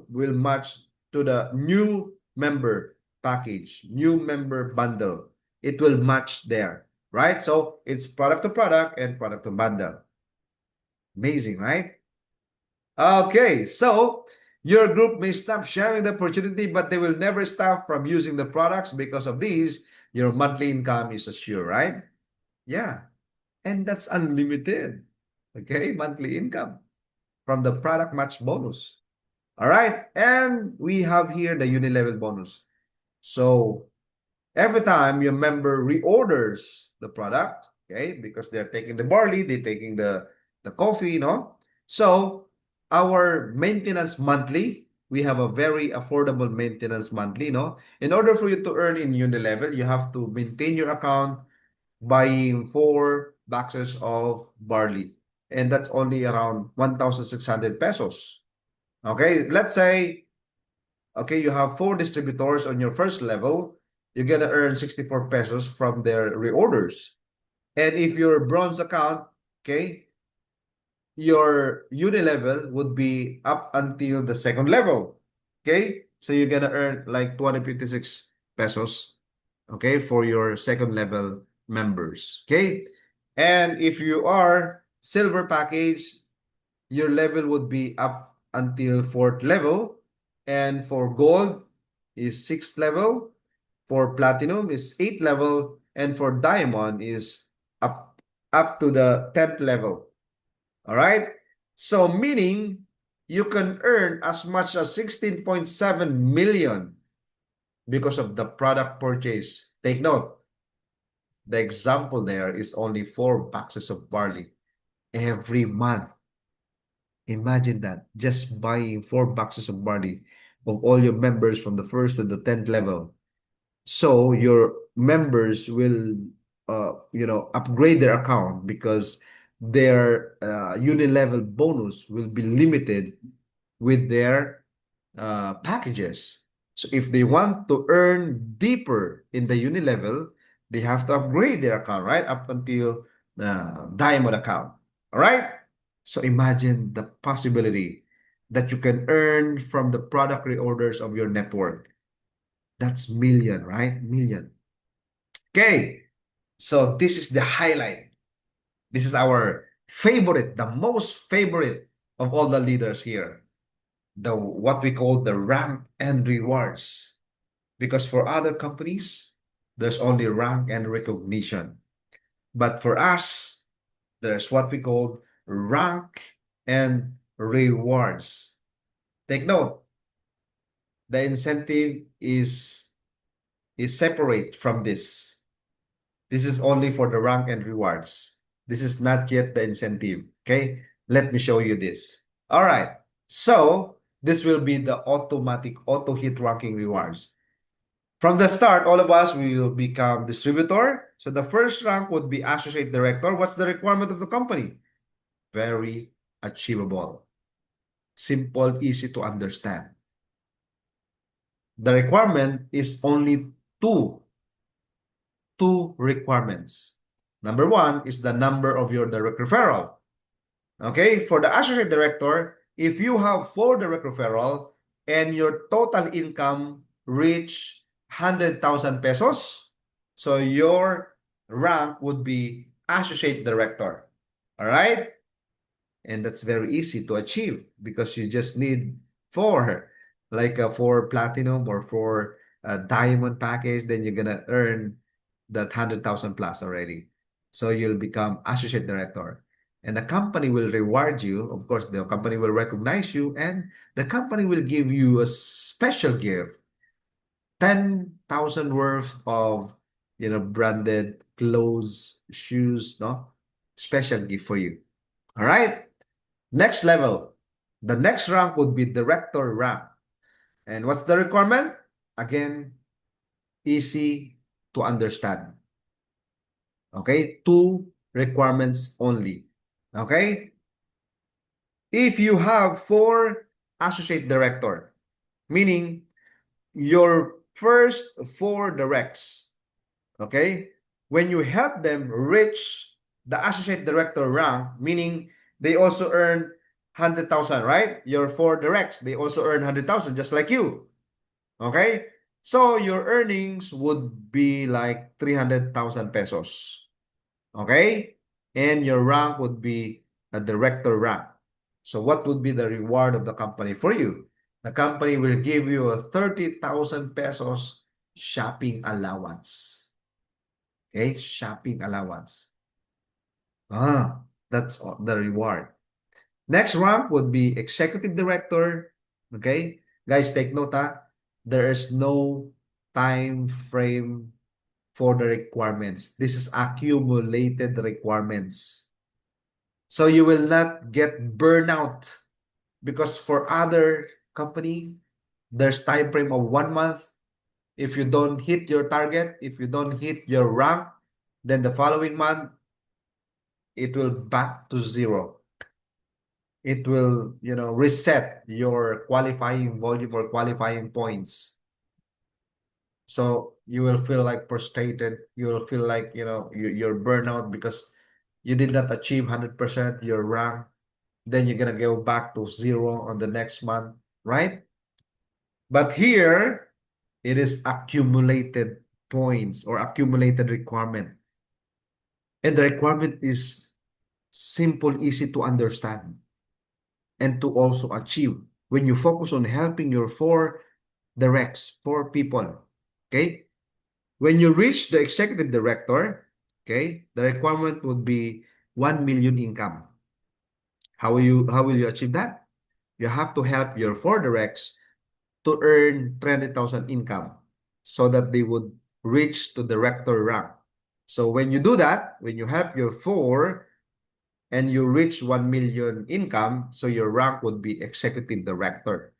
will match to the new member package, new member bundle. It will match there, right? So it's product to product and product to bundle. Amazing, right? Okay, so your group may stop sharing the opportunity, but they will never stop from using the products because of these. Your monthly income is assured, right? Yeah, and that's unlimited. Okay, monthly income from the product match bonus. All right, and we have here the uni-level bonus. So every time your member reorders the product, okay, because they're taking the barley, they're taking the coffee, no? So our maintenance monthly, we have a very affordable maintenance monthly, no? In order for you to earn in Unilevel, you have to maintain your account buying 4 boxes of barley. And that's only around 1,600 pesos. Okay, let's say, okay, you have 4 distributors on your first level. you're gonna earn 64 pesos from their reorders. And if your bronze account, okay, your uni level would be up until the second level. Okay? So you're gonna earn like 256 pesos, okay, for your second level members. Okay? And if you are silver package, your level would be up until fourth level. And for gold is sixth level. For platinum is eighth level. And for diamond is up to the 10th level. All right. So meaning you can earn as much as 16.7 million because of the product purchase. Take note, the example there is only 4 boxes of barley every month. Imagine that, just buying 4 boxes of barley of all your members from the first to the 10th level. So your members will, upgrade their account because their uni-level bonus will be limited with their packages. So if they want to earn deeper in the uni level, they have to upgrade their account, right? Up until diamond account. All right? So imagine the possibility that you can earn from the product reorders of your network. That's million, right? Million. Okay. So this is the highlight. This is our favorite, the most favorite of all the leaders here. The what we call the rank and rewards. Because for other companies, there's only rank and recognition. But for us, there's what we call rank and rewards. Take note, the incentive is separate from this. This is only for the rank and rewards. This is not yet the incentive. Okay, let me show you this. All right, so this will be the automatic auto hit ranking rewards. From the start, all of us will become distributor. So the first rank would be associate director. What's the requirement of the company? Very achievable. Simple, easy to understand. The requirement is only two requirements. Number one is the number of your direct referral. Okay, for the associate director, if you have 4 direct referral and your total income reach 100,000 pesos, so your rank would be associate director. All right? And that's very easy to achieve because you just need 4, like a 4 platinum or 4 diamond package, then you're gonna earn that 100,000 plus already. So you'll become associate director. And the company will reward you. Of course, the company will recognize you, and the company will give you a special gift, 10,000 worth of branded clothes, shoes, no? Special gift for you. All right. Next level. The next rank would be director rank. And what's the requirement? Again, easy to understand. Okay? 2 requirements only. Okay? If you have 4 associate director, meaning your first 4 directs, okay? When you help them reach the associate director rank, meaning they also earn 100,000, right? Your 4 directs, they also earn 100,000 just like you. Okay? So your earnings would be like 300,000 pesos. Okay? And your rank would be a director rank. So what would be the reward of the company for you? The company will give you a 30,000 pesos shopping allowance. Okay? Shopping allowance. That's the reward. Next rank would be executive director. Okay? Guys, take note, there is no time frame for the requirements. This is accumulated requirements. So you will not get burnout because for other company, there's time frame of 1 month. If you don't hit your target, if you don't hit your rank, then the following month, it will back to zero. It will, reset your qualifying volume or qualifying points. So you will feel like frustrated. You will feel like, you're burnout because you did not achieve 100% your rank. Then you're gonna go back to zero on the next month, right? But here, it is accumulated points or accumulated requirement. And the requirement is simple, easy to understand, and to also achieve when you focus on helping your four directs, four people. Okay? When you reach the executive director, okay, the requirement would be 1 million income. How will you achieve that? You have to help your four directs to earn 20,000 income so that they would reach to director rank. So when you do that, when you help your four and you reach 1 million income, so your rank would be executive director.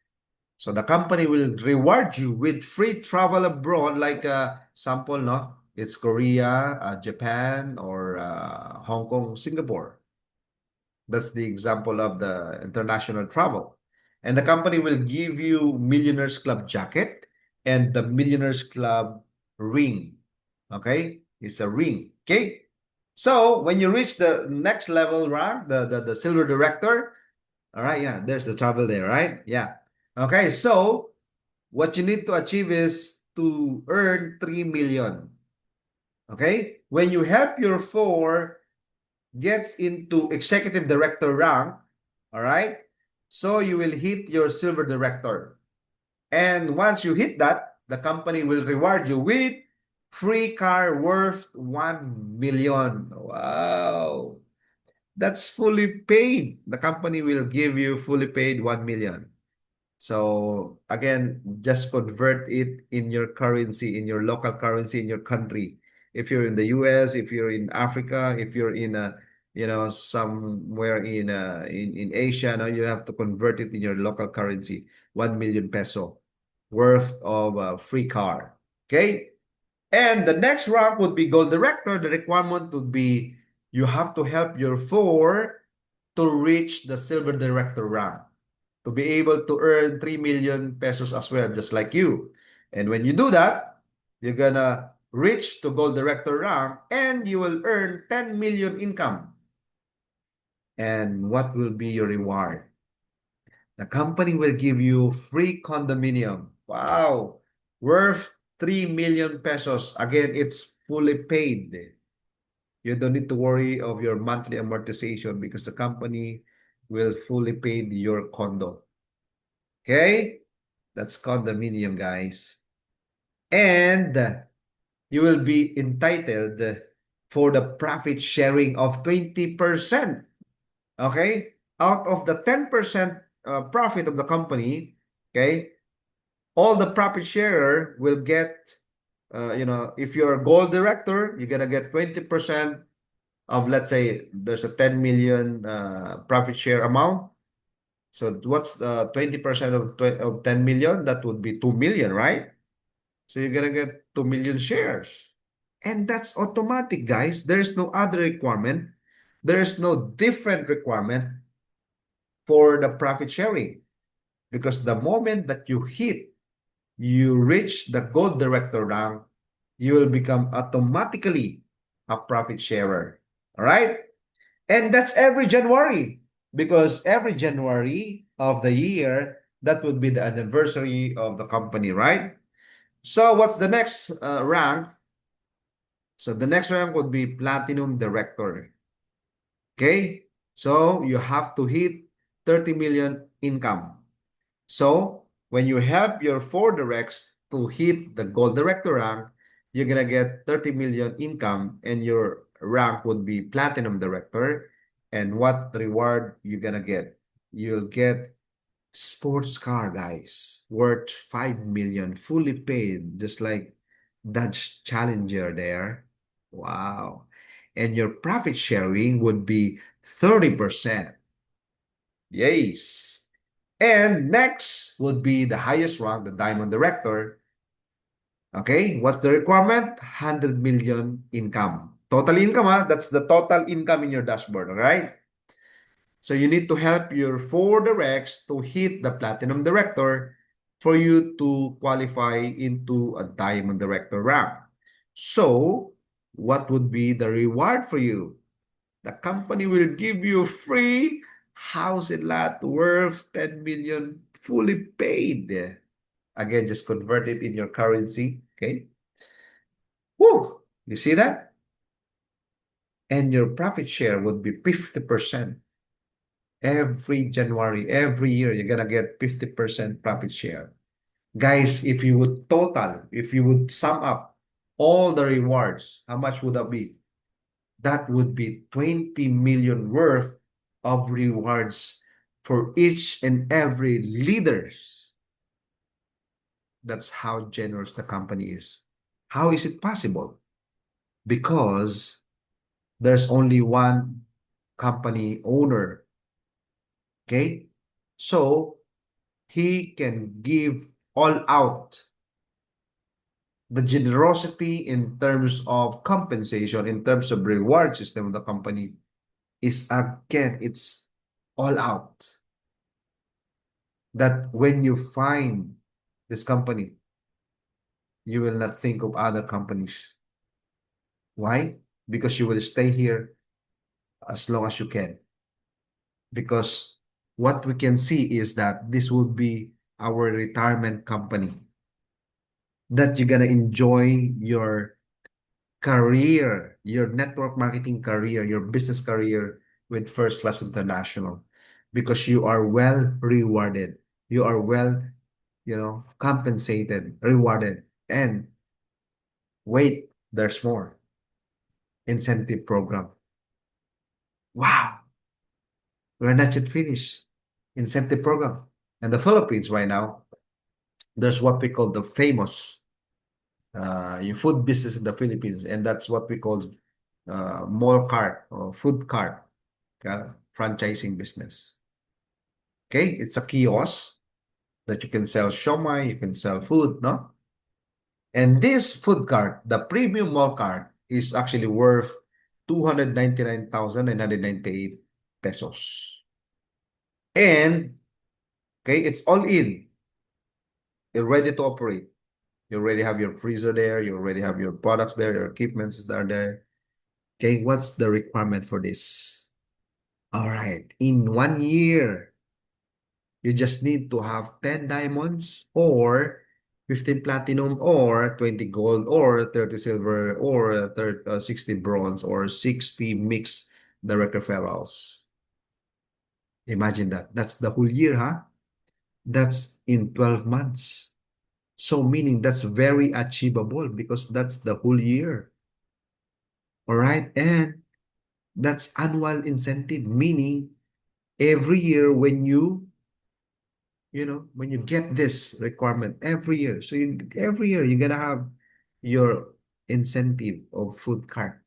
So the company will reward you with free travel abroad, like sample, no? It's Korea, Japan, or Hong Kong, Singapore. That's the example of the international travel. And the company will give you Millionaires Club jacket and the Millionaires Club ring. Okay? It's a ring. Okay? So when you reach the next level rank, the silver director, all right, yeah, there's the travel there, right? Yeah. Okay, so what you need to achieve is to earn 3 million. Okay? When you help your four gets into executive director rank, all right? So you will hit your silver director. And once you hit that, the company will reward you with free car worth 1 million. Wow. That's fully paid. The company will give you fully paid 1 million. So again, just convert it in your currency, in your local currency, in your country. If you're in the US, if you're in Africa, if you're in somewhere in Asia, now you have to convert it in your local currency, 1 million peso worth of a free car. Okay? And the next rank would be gold director. The requirement would be you have to help your four to reach the silver director rank to be able to earn 3 million pesos as well, just like you. And when you do that, you're gonna reach to gold director rank and you will earn 10 million income. And what will be your reward? The company will give you free condominium. Wow. Worth 3 million pesos. Again, it's fully paid. You don't need to worry of your monthly amortization because the company will fully pay your condo. Okay? That's condominium, guys. And you will be entitled for the profit sharing of 20%. Okay? Out of the 10% profit of the company, okay, all the profit sharer will get, if you're a gold director, you're going to get 20% of, let's say, there's a 10 million profit share amount. So what's 20% of 10 million? That would be 2 million, right? So you're gonna get 2 million shares. And that's automatic, guys. There's no other requirement. There's no different requirement for the profit sharing. Because the moment that you reach the gold director rank, you will become automatically a profit sharer. All right? And that's every January. Because every January of the year, that would be the anniversary of the company, right? So what's the next rank? So the next rank would be Platinum Director. Okay? So you have to hit 30 million income. So when you help your four directs to hit the Gold Director rank, you're gonna get 30 million income and your rank would be Platinum Director. And what reward you gonna get? You'll get sports car, guys, worth 5 million, fully paid, just like Dodge Challenger there. Wow. And your profit sharing would be 30%. Yes. And next would be the highest rank, the Diamond Director. Okay, what's the requirement? 100 million income. Total income, that's the total income in your dashboard, all right? So you need to help your four directs to hit the Platinum Director. for you to qualify into a diamond director rank. So, what would be the reward for you? The company will give you free house and lot worth 10 million fully paid. Again, just convert it in your currency. Okay. Woo! You see that? And your profit share would be 50%. Every January, every year, you're gonna get 50% profit share. Guys, if you would sum up all the rewards, how much would that be? That would be 20 million worth of rewards for each and every leaders. That's how generous the company is. How is it possible? Because there's only one company owner, okay? So he can give all out. The generosity in terms of compensation, in terms of reward system of the company is again, it's all out. That when you find this company, you will not think of other companies. Why? Because you will stay here as long as you can. Because what we can see is that this would be our retirement company, that you're gonna enjoy your career, your network marketing career, your business career with First Class International, because you are well rewarded. You are well, compensated, rewarded. And wait, there's more. Incentive program. Wow, we're not yet finished. Incentive program. And the Philippines right now, there's what we call the famous your food business in the Philippines, and that's what we call mall cart or food cart franchising business. Okay, it's a kiosk that you can sell shomai, you can sell food, no? And this food cart, the premium mall cart, is actually worth 299,998 pesos. And okay, it's all in. You're ready to operate. You already have your freezer there. You already have your products there. Your equipments are there. Okay, what's the requirement for this? All right, in 1 year, you just need to have 10 diamonds or 15 platinum or 20 gold or 30 silver or 60 bronze or 60 mixed direct referrals. Imagine that. That's the whole year, huh? That's in 12 months. So meaning that's very achievable because that's the whole year. All right. And that's annual incentive, meaning every year when you get this requirement every year. So every year you're gonna have your incentive of food cart.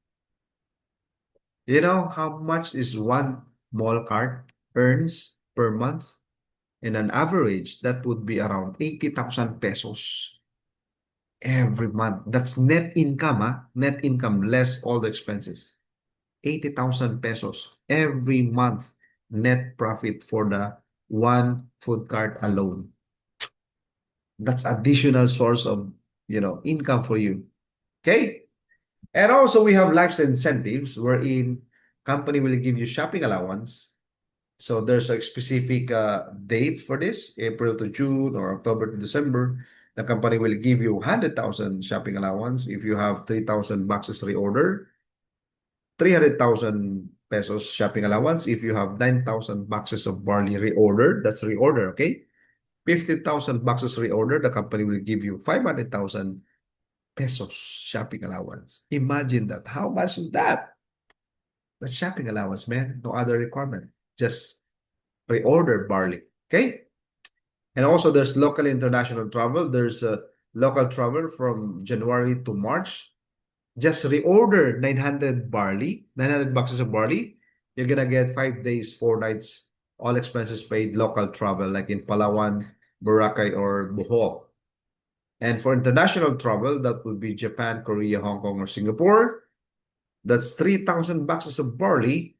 You know how much is one mall cart earns per month? In an average, that would be around 80,000 pesos every month. That's net income, net income less all the expenses. 80,000 pesos every month net profit for the one food cart alone. That's additional source of, income for you. Okay? And also we have lifestyle incentives wherein company will give you shopping allowance. So there's a specific date for this, April to June or October to December. The company will give you 100,000 shopping allowance if you have 3,000 boxes reorder, 300,000 pesos shopping allowance if you have 9,000 boxes of barley reordered. That's reorder, okay? 50,000 boxes reorder, the company will give you 500,000 pesos shopping allowance. Imagine that. How much is that? The shopping allowance, man. No other requirement. Just reorder barley. Okay? And also there's local international travel. There's a local travel from January to March. Just reorder 900 boxes of barley. You're gonna get 5 days, 4 nights, all expenses paid, local travel, like in Palawan, Boracay, or Bohol. And for international travel, that would be Japan, Korea, Hong Kong, or Singapore. That's 3,000 boxes of barley,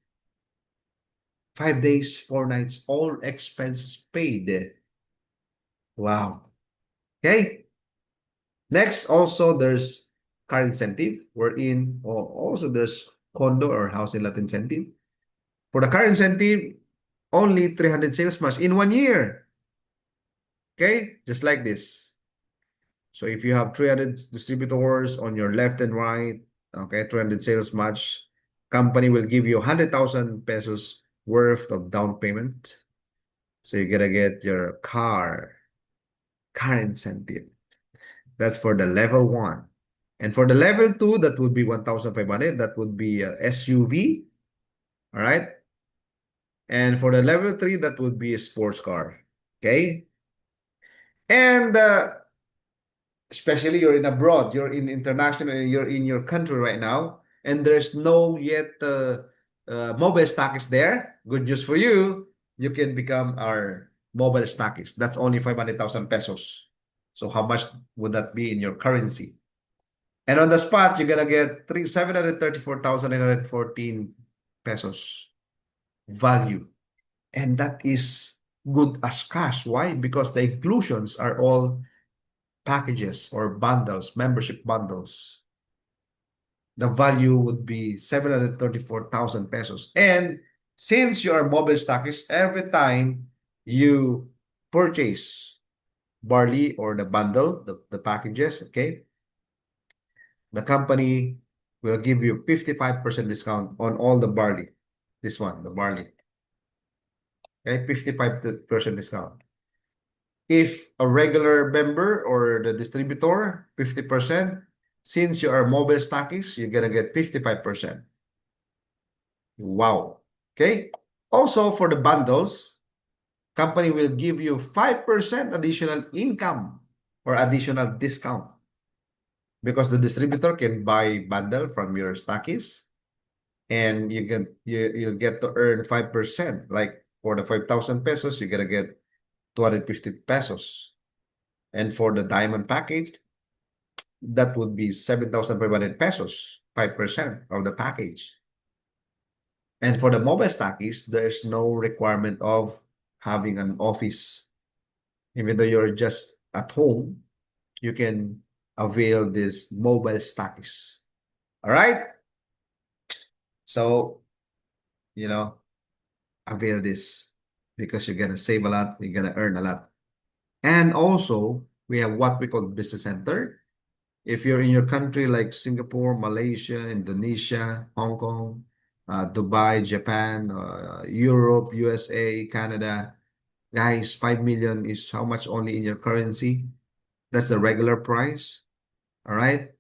5 days, 4 nights, all expenses paid. Wow. Okay. Next, also there's car incentive. Also there's condo or housing lot incentive. For the car incentive, only 300 sales match in 1 year. Okay, just like this. So if you have 300 distributors on your left and right, okay, 300 sales match, company will give you 100,000 pesos worth of down payment. So you're gonna get your car incentive. That's for the level one. And for the level two, that would be 1,500. That would be a SUV. All right. And for the level three, that would be a sports car. Okay. And especially you're in abroad, you're in international, you're in your country right now, and there's no yet mobile stockist there. Good news for you. You can become our mobile stockist. That's only 500,000 pesos. So how much would that be in your currency? And on the spot, you're gonna get 734,914 pesos value. And that is good as cash. Why? Because the inclusions are all packages or bundles, membership bundles. The value would be 734,000 pesos. And since you are mobile stockist, every time you purchase barley or the bundle, the packages, okay, the company will give you 55% discount on all the barley. This one, the barley. Okay, 55% discount. If a regular member or the distributor, 50%. Since you are mobile stockist, you're gonna get 55%. Wow. Okay. Also, for the bundles, company will give you 5% additional income or additional discount because the distributor can buy bundle from your stockist and you'll get to earn 5%. Like for the 5,000 pesos, you're gonna get 250 pesos. And for the diamond package, that would be 7,500 pesos, 5% of the package. And for the mobile stockies, there's no requirement of having an office. Even though you're just at home, you can avail this mobile stockies. All right? So, you know, avail this because you're gonna save a lot, you're gonna earn a lot. And also, we have what we call business center. If you're in your country like Singapore, Malaysia, Indonesia, Hong Kong, Dubai, Japan, Europe, USA, Canada, guys, 5 million is how much only in your currency? That's the regular price. All right.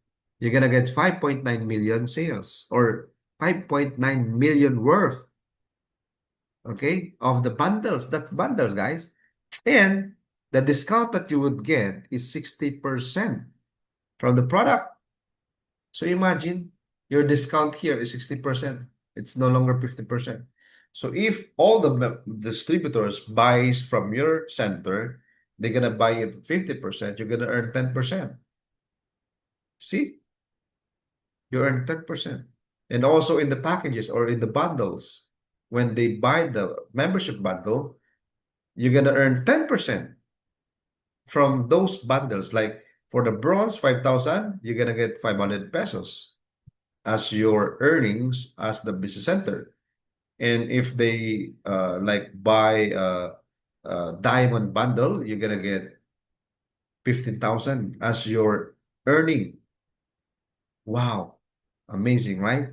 You're going to get 5.9 million sales or 5.9 million worth, okay, of the bundles. That bundles, guys. And the discount that you would get is 60% from the product. So imagine your discount here is 60%. It's no longer 50%. So if all the distributors buys from your center, they're gonna buy it 50%, you're gonna earn 10%. See, you earn 10%. And also in the packages or in the bundles, when they buy the membership bundle, you're gonna earn 10% from those bundles. Like for the bronze 5,000, you're gonna get 500 pesos as your earnings as the business center. And if they like buy a diamond bundle, you're gonna get 15,000 as your earning. Wow, amazing, right?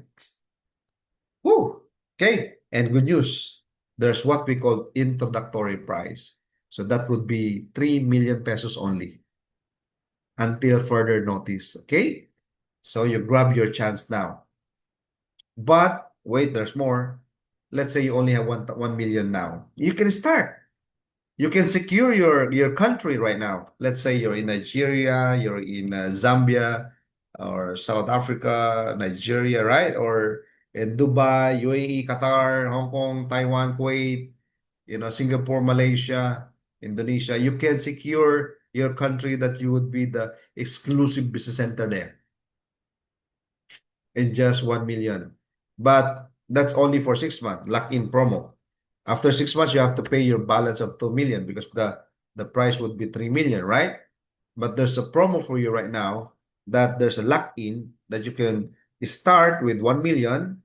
Woo! Okay, and good news. There's what we call introductory price. So that would be 3 million pesos only until further notice. Okay, so you grab your chance now. But wait, there's more. Let's say you only have 1 million now. You can start. You can secure your country right now. Let's say you're in Nigeria, you're in Zambia, or South Africa, Nigeria, right? Or in Dubai, UAE, Qatar, Hong Kong, Taiwan, Kuwait, Singapore, Malaysia, Indonesia. You can secure your country that you would be the exclusive business center there in just 1 million. But that's only for 6 months, lock-in promo. After 6 months, you have to pay your balance of 2 million because the price would be 3 million, right? but there's a promo for you right now that there's a lock-in that you can start with 1 million,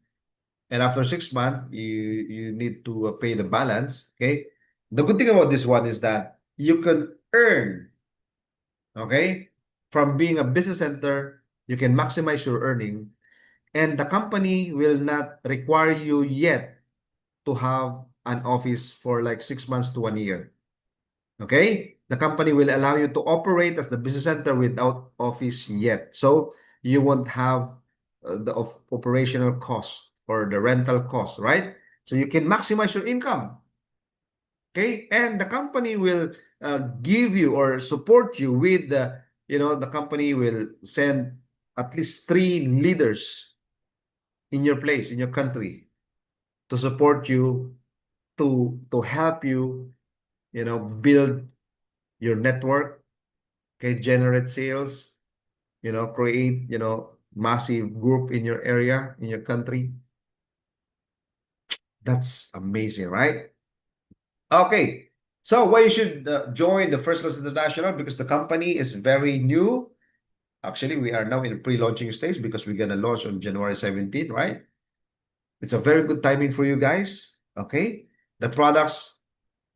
and after 6 months, you need to pay the balance. Okay. The good thing about this one is that you can earn, okay, from being a business center, you can maximize your earning, and the company will not require you yet to have an office for like 6 months to 1 year. Okay? The company will allow you to operate as the business center without office yet. So you won't have the operational cost or the rental cost, right? So you can maximize your income. Okay? And the company will give you or support you with the company will send at least three leaders in your place, in your country, to support you, to help you, build your network, okay, generate sales, create, massive group in your area, in your country. That's amazing, right? Okay. So why you should join the First Class International? Because the company is very new. Actually, we are now in pre-launching stage because we're gonna launch on January 17th, right? It's a very good timing for you guys. Okay. The products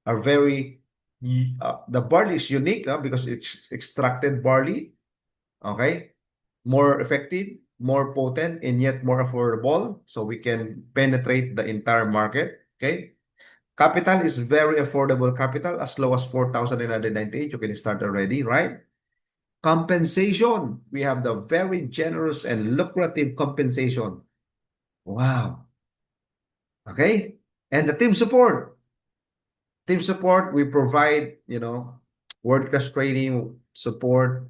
are the barley is unique, because it's extracted barley. Okay. More effective, more potent, and yet more affordable. So we can penetrate the entire market. Okay. Capital is very affordable capital, as low as 4,998. You can start already, right? Compensation. We have the very generous and lucrative compensation. Wow. Okay. And the team support. Team support, we provide, world-class training support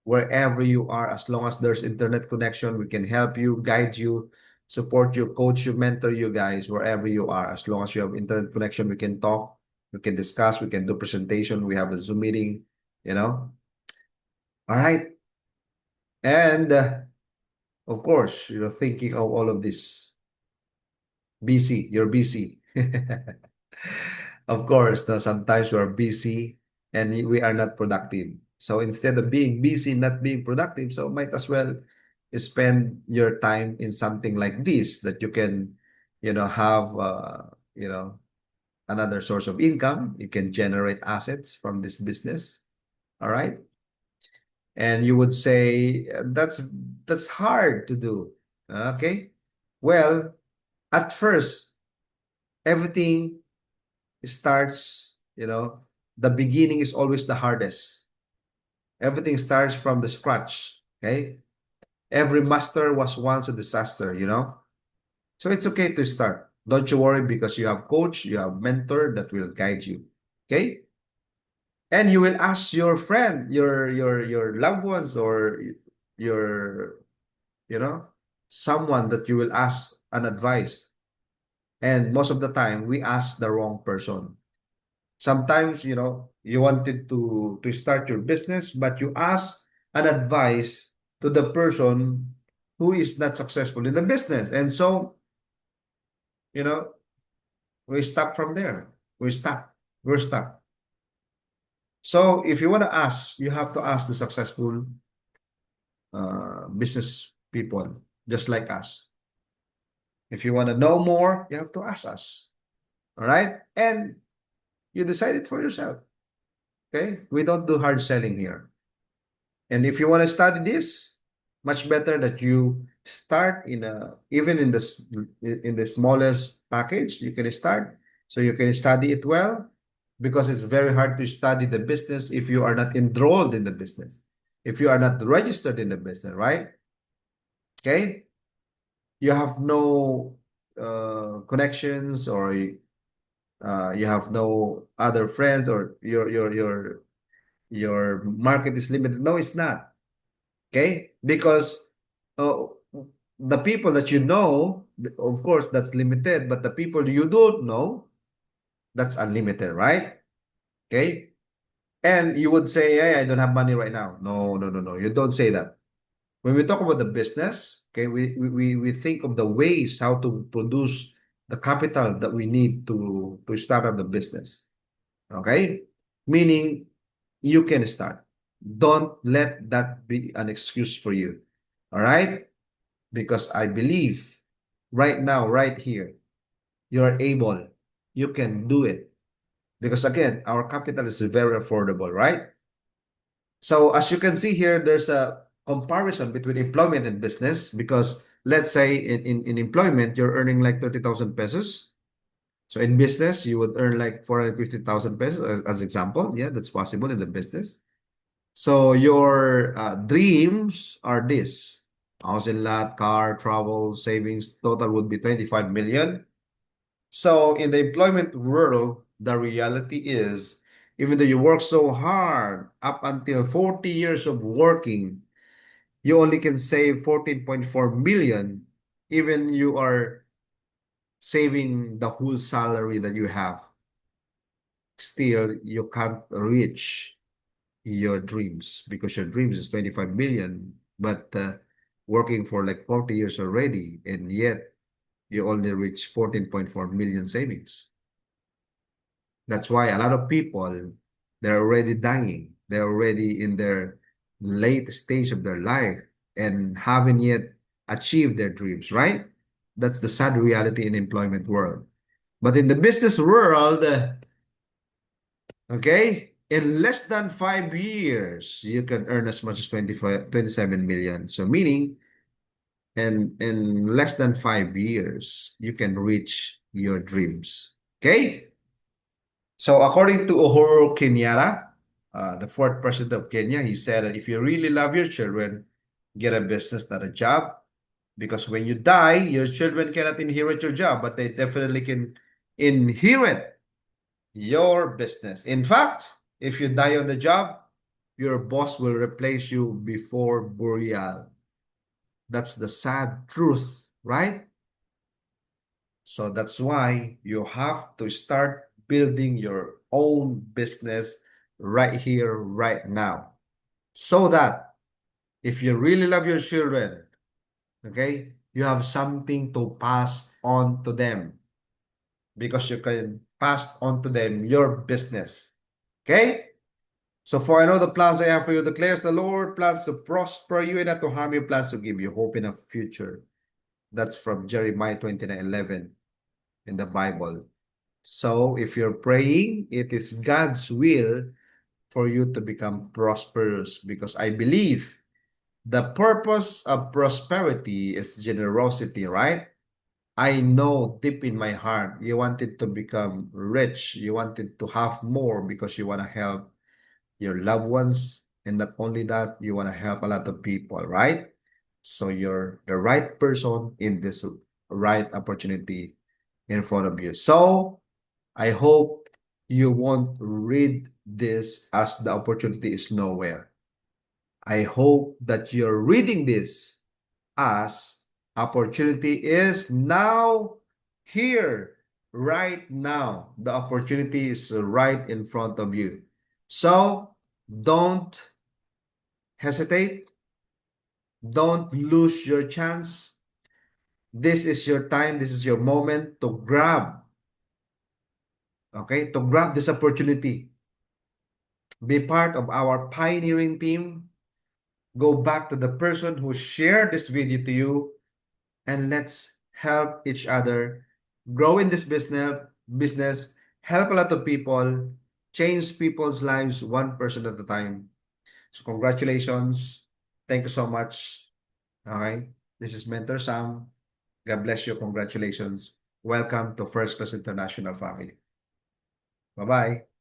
wherever you are. As long as there's internet connection, we can help you, guide you, support you, coach you, mentor you guys wherever you are. As long as you have internet connection, we can talk, we can discuss, we can do presentation, we have a Zoom meeting, you know. All right. And of course, you're thinking of all of this. Busy, you're busy. Of course, no, sometimes we are busy and we are not productive. So instead of being busy, not being productive, so might as well spend your time in something like this that you can, have, another source of income. You can generate assets from this business. All right. And you would say that's hard to do. Okay. Well, at first, everything starts, the beginning is always the hardest. Everything starts from the scratch. Okay. Every master was once a disaster. So it's okay to start. Don't you worry, because you have coach, you have mentor that will guide you. Okay. And you will ask your friend, your loved ones, or your, you know, someone that you will ask an advice. And most of the time, we ask the wrong person. Sometimes, you wanted to start your business, but you ask an advice to the person who is not successful in the business. And so, you know, we stop from there. We stop. We're stuck. So if you want to ask, you have to ask the successful business people, just like us. If you want to know more, you have to ask us. All right? And you decide it for yourself. Okay? We don't do hard selling here. And if you want to study this, much better that you start even in the smallest package, you can start. So you can study it well, because it's very hard to study the business if you are not enrolled in the business, if you are not registered in the business, right? Okay. You have no connections, or you have no other friends, or your market is limited. No, it's not. Okay? Because uh, the people that you know, of course, that's limited, but the people you don't know, that's unlimited, right? Okay? And you would say, hey, I don't have money right now. No, no, no, no. You don't say that. When we talk about the business, okay, we think of the ways how to produce the capital that we need to start up the business. Okay? Meaning you can start. Don't let that be an excuse for you. All right? Because I believe right now, right here, you're able. You can do it. Because again, our capital is very affordable, right? So as you can see here, there's a comparison between employment and business because let's say in employment, you're earning like 30,000 pesos. So in business, you would earn like 450,000 pesos as example. Yeah, that's possible in the business. So your dreams are this: house and lot, car, travel, savings, total would be 25 million. So in the employment world, the reality is, even though you work so hard up until 40 years of working, you only can save 14.4 million, even you are saving the whole salary that you have. Still, you can't reach your dreams because your dreams is 25 million, but working for like 40 years already, and yet you only reach 14.4 million savings. That's why a lot of people, they're already dying. They're already in their late stage of their life and haven't yet achieved their dreams, right? That's the sad reality in employment world. But in the business world, okay, in less than 5 years, you can earn as much as 25, 27 million. So meaning, in less than 5 years, you can reach your dreams. Okay? So according to Uhuru Kenyatta, the fourth president of Kenya, he said that if you really love your children, get a business, not a job. Because when you die, your children cannot inherit your job, but they definitely can inherit your business. In fact, if you die on the job, your boss will replace you before burial. That's the sad truth, right? So that's why you have to start building your own business right here, right now. So that if you really love your children, okay, you have something to pass on to them because you can pass on to them your business. Okay? So for I know the plans I have for you, declares the Lord, plans to prosper you and not to harm you, plans to give you hope in a future. That's from Jeremiah 29:11 in the Bible. So if you're praying, it is God's will for you to become prosperous because I believe the purpose of prosperity is generosity, right? I know deep in my heart you wanted to become rich. You wanted to have more because you want to help your loved ones. And not only that, you want to help a lot of people, right? So you're the right person in this right opportunity in front of you. So I hope you won't read this as the opportunity is nowhere. I hope that you're reading this as opportunity is now here, right now. The opportunity is right in front of you. So don't hesitate. Don't lose your chance. This is your time. This is your moment to grab, okay, to grab this opportunity. Be part of our pioneering team. Go back to the person who shared this video to you and let's help each other grow in this business, help a lot of people, change people's lives one person at a time. So congratulations. Thank you so much. Okay. This is Mentor Sam. God bless you. Congratulations. Welcome to First Class International Family. Bye-bye.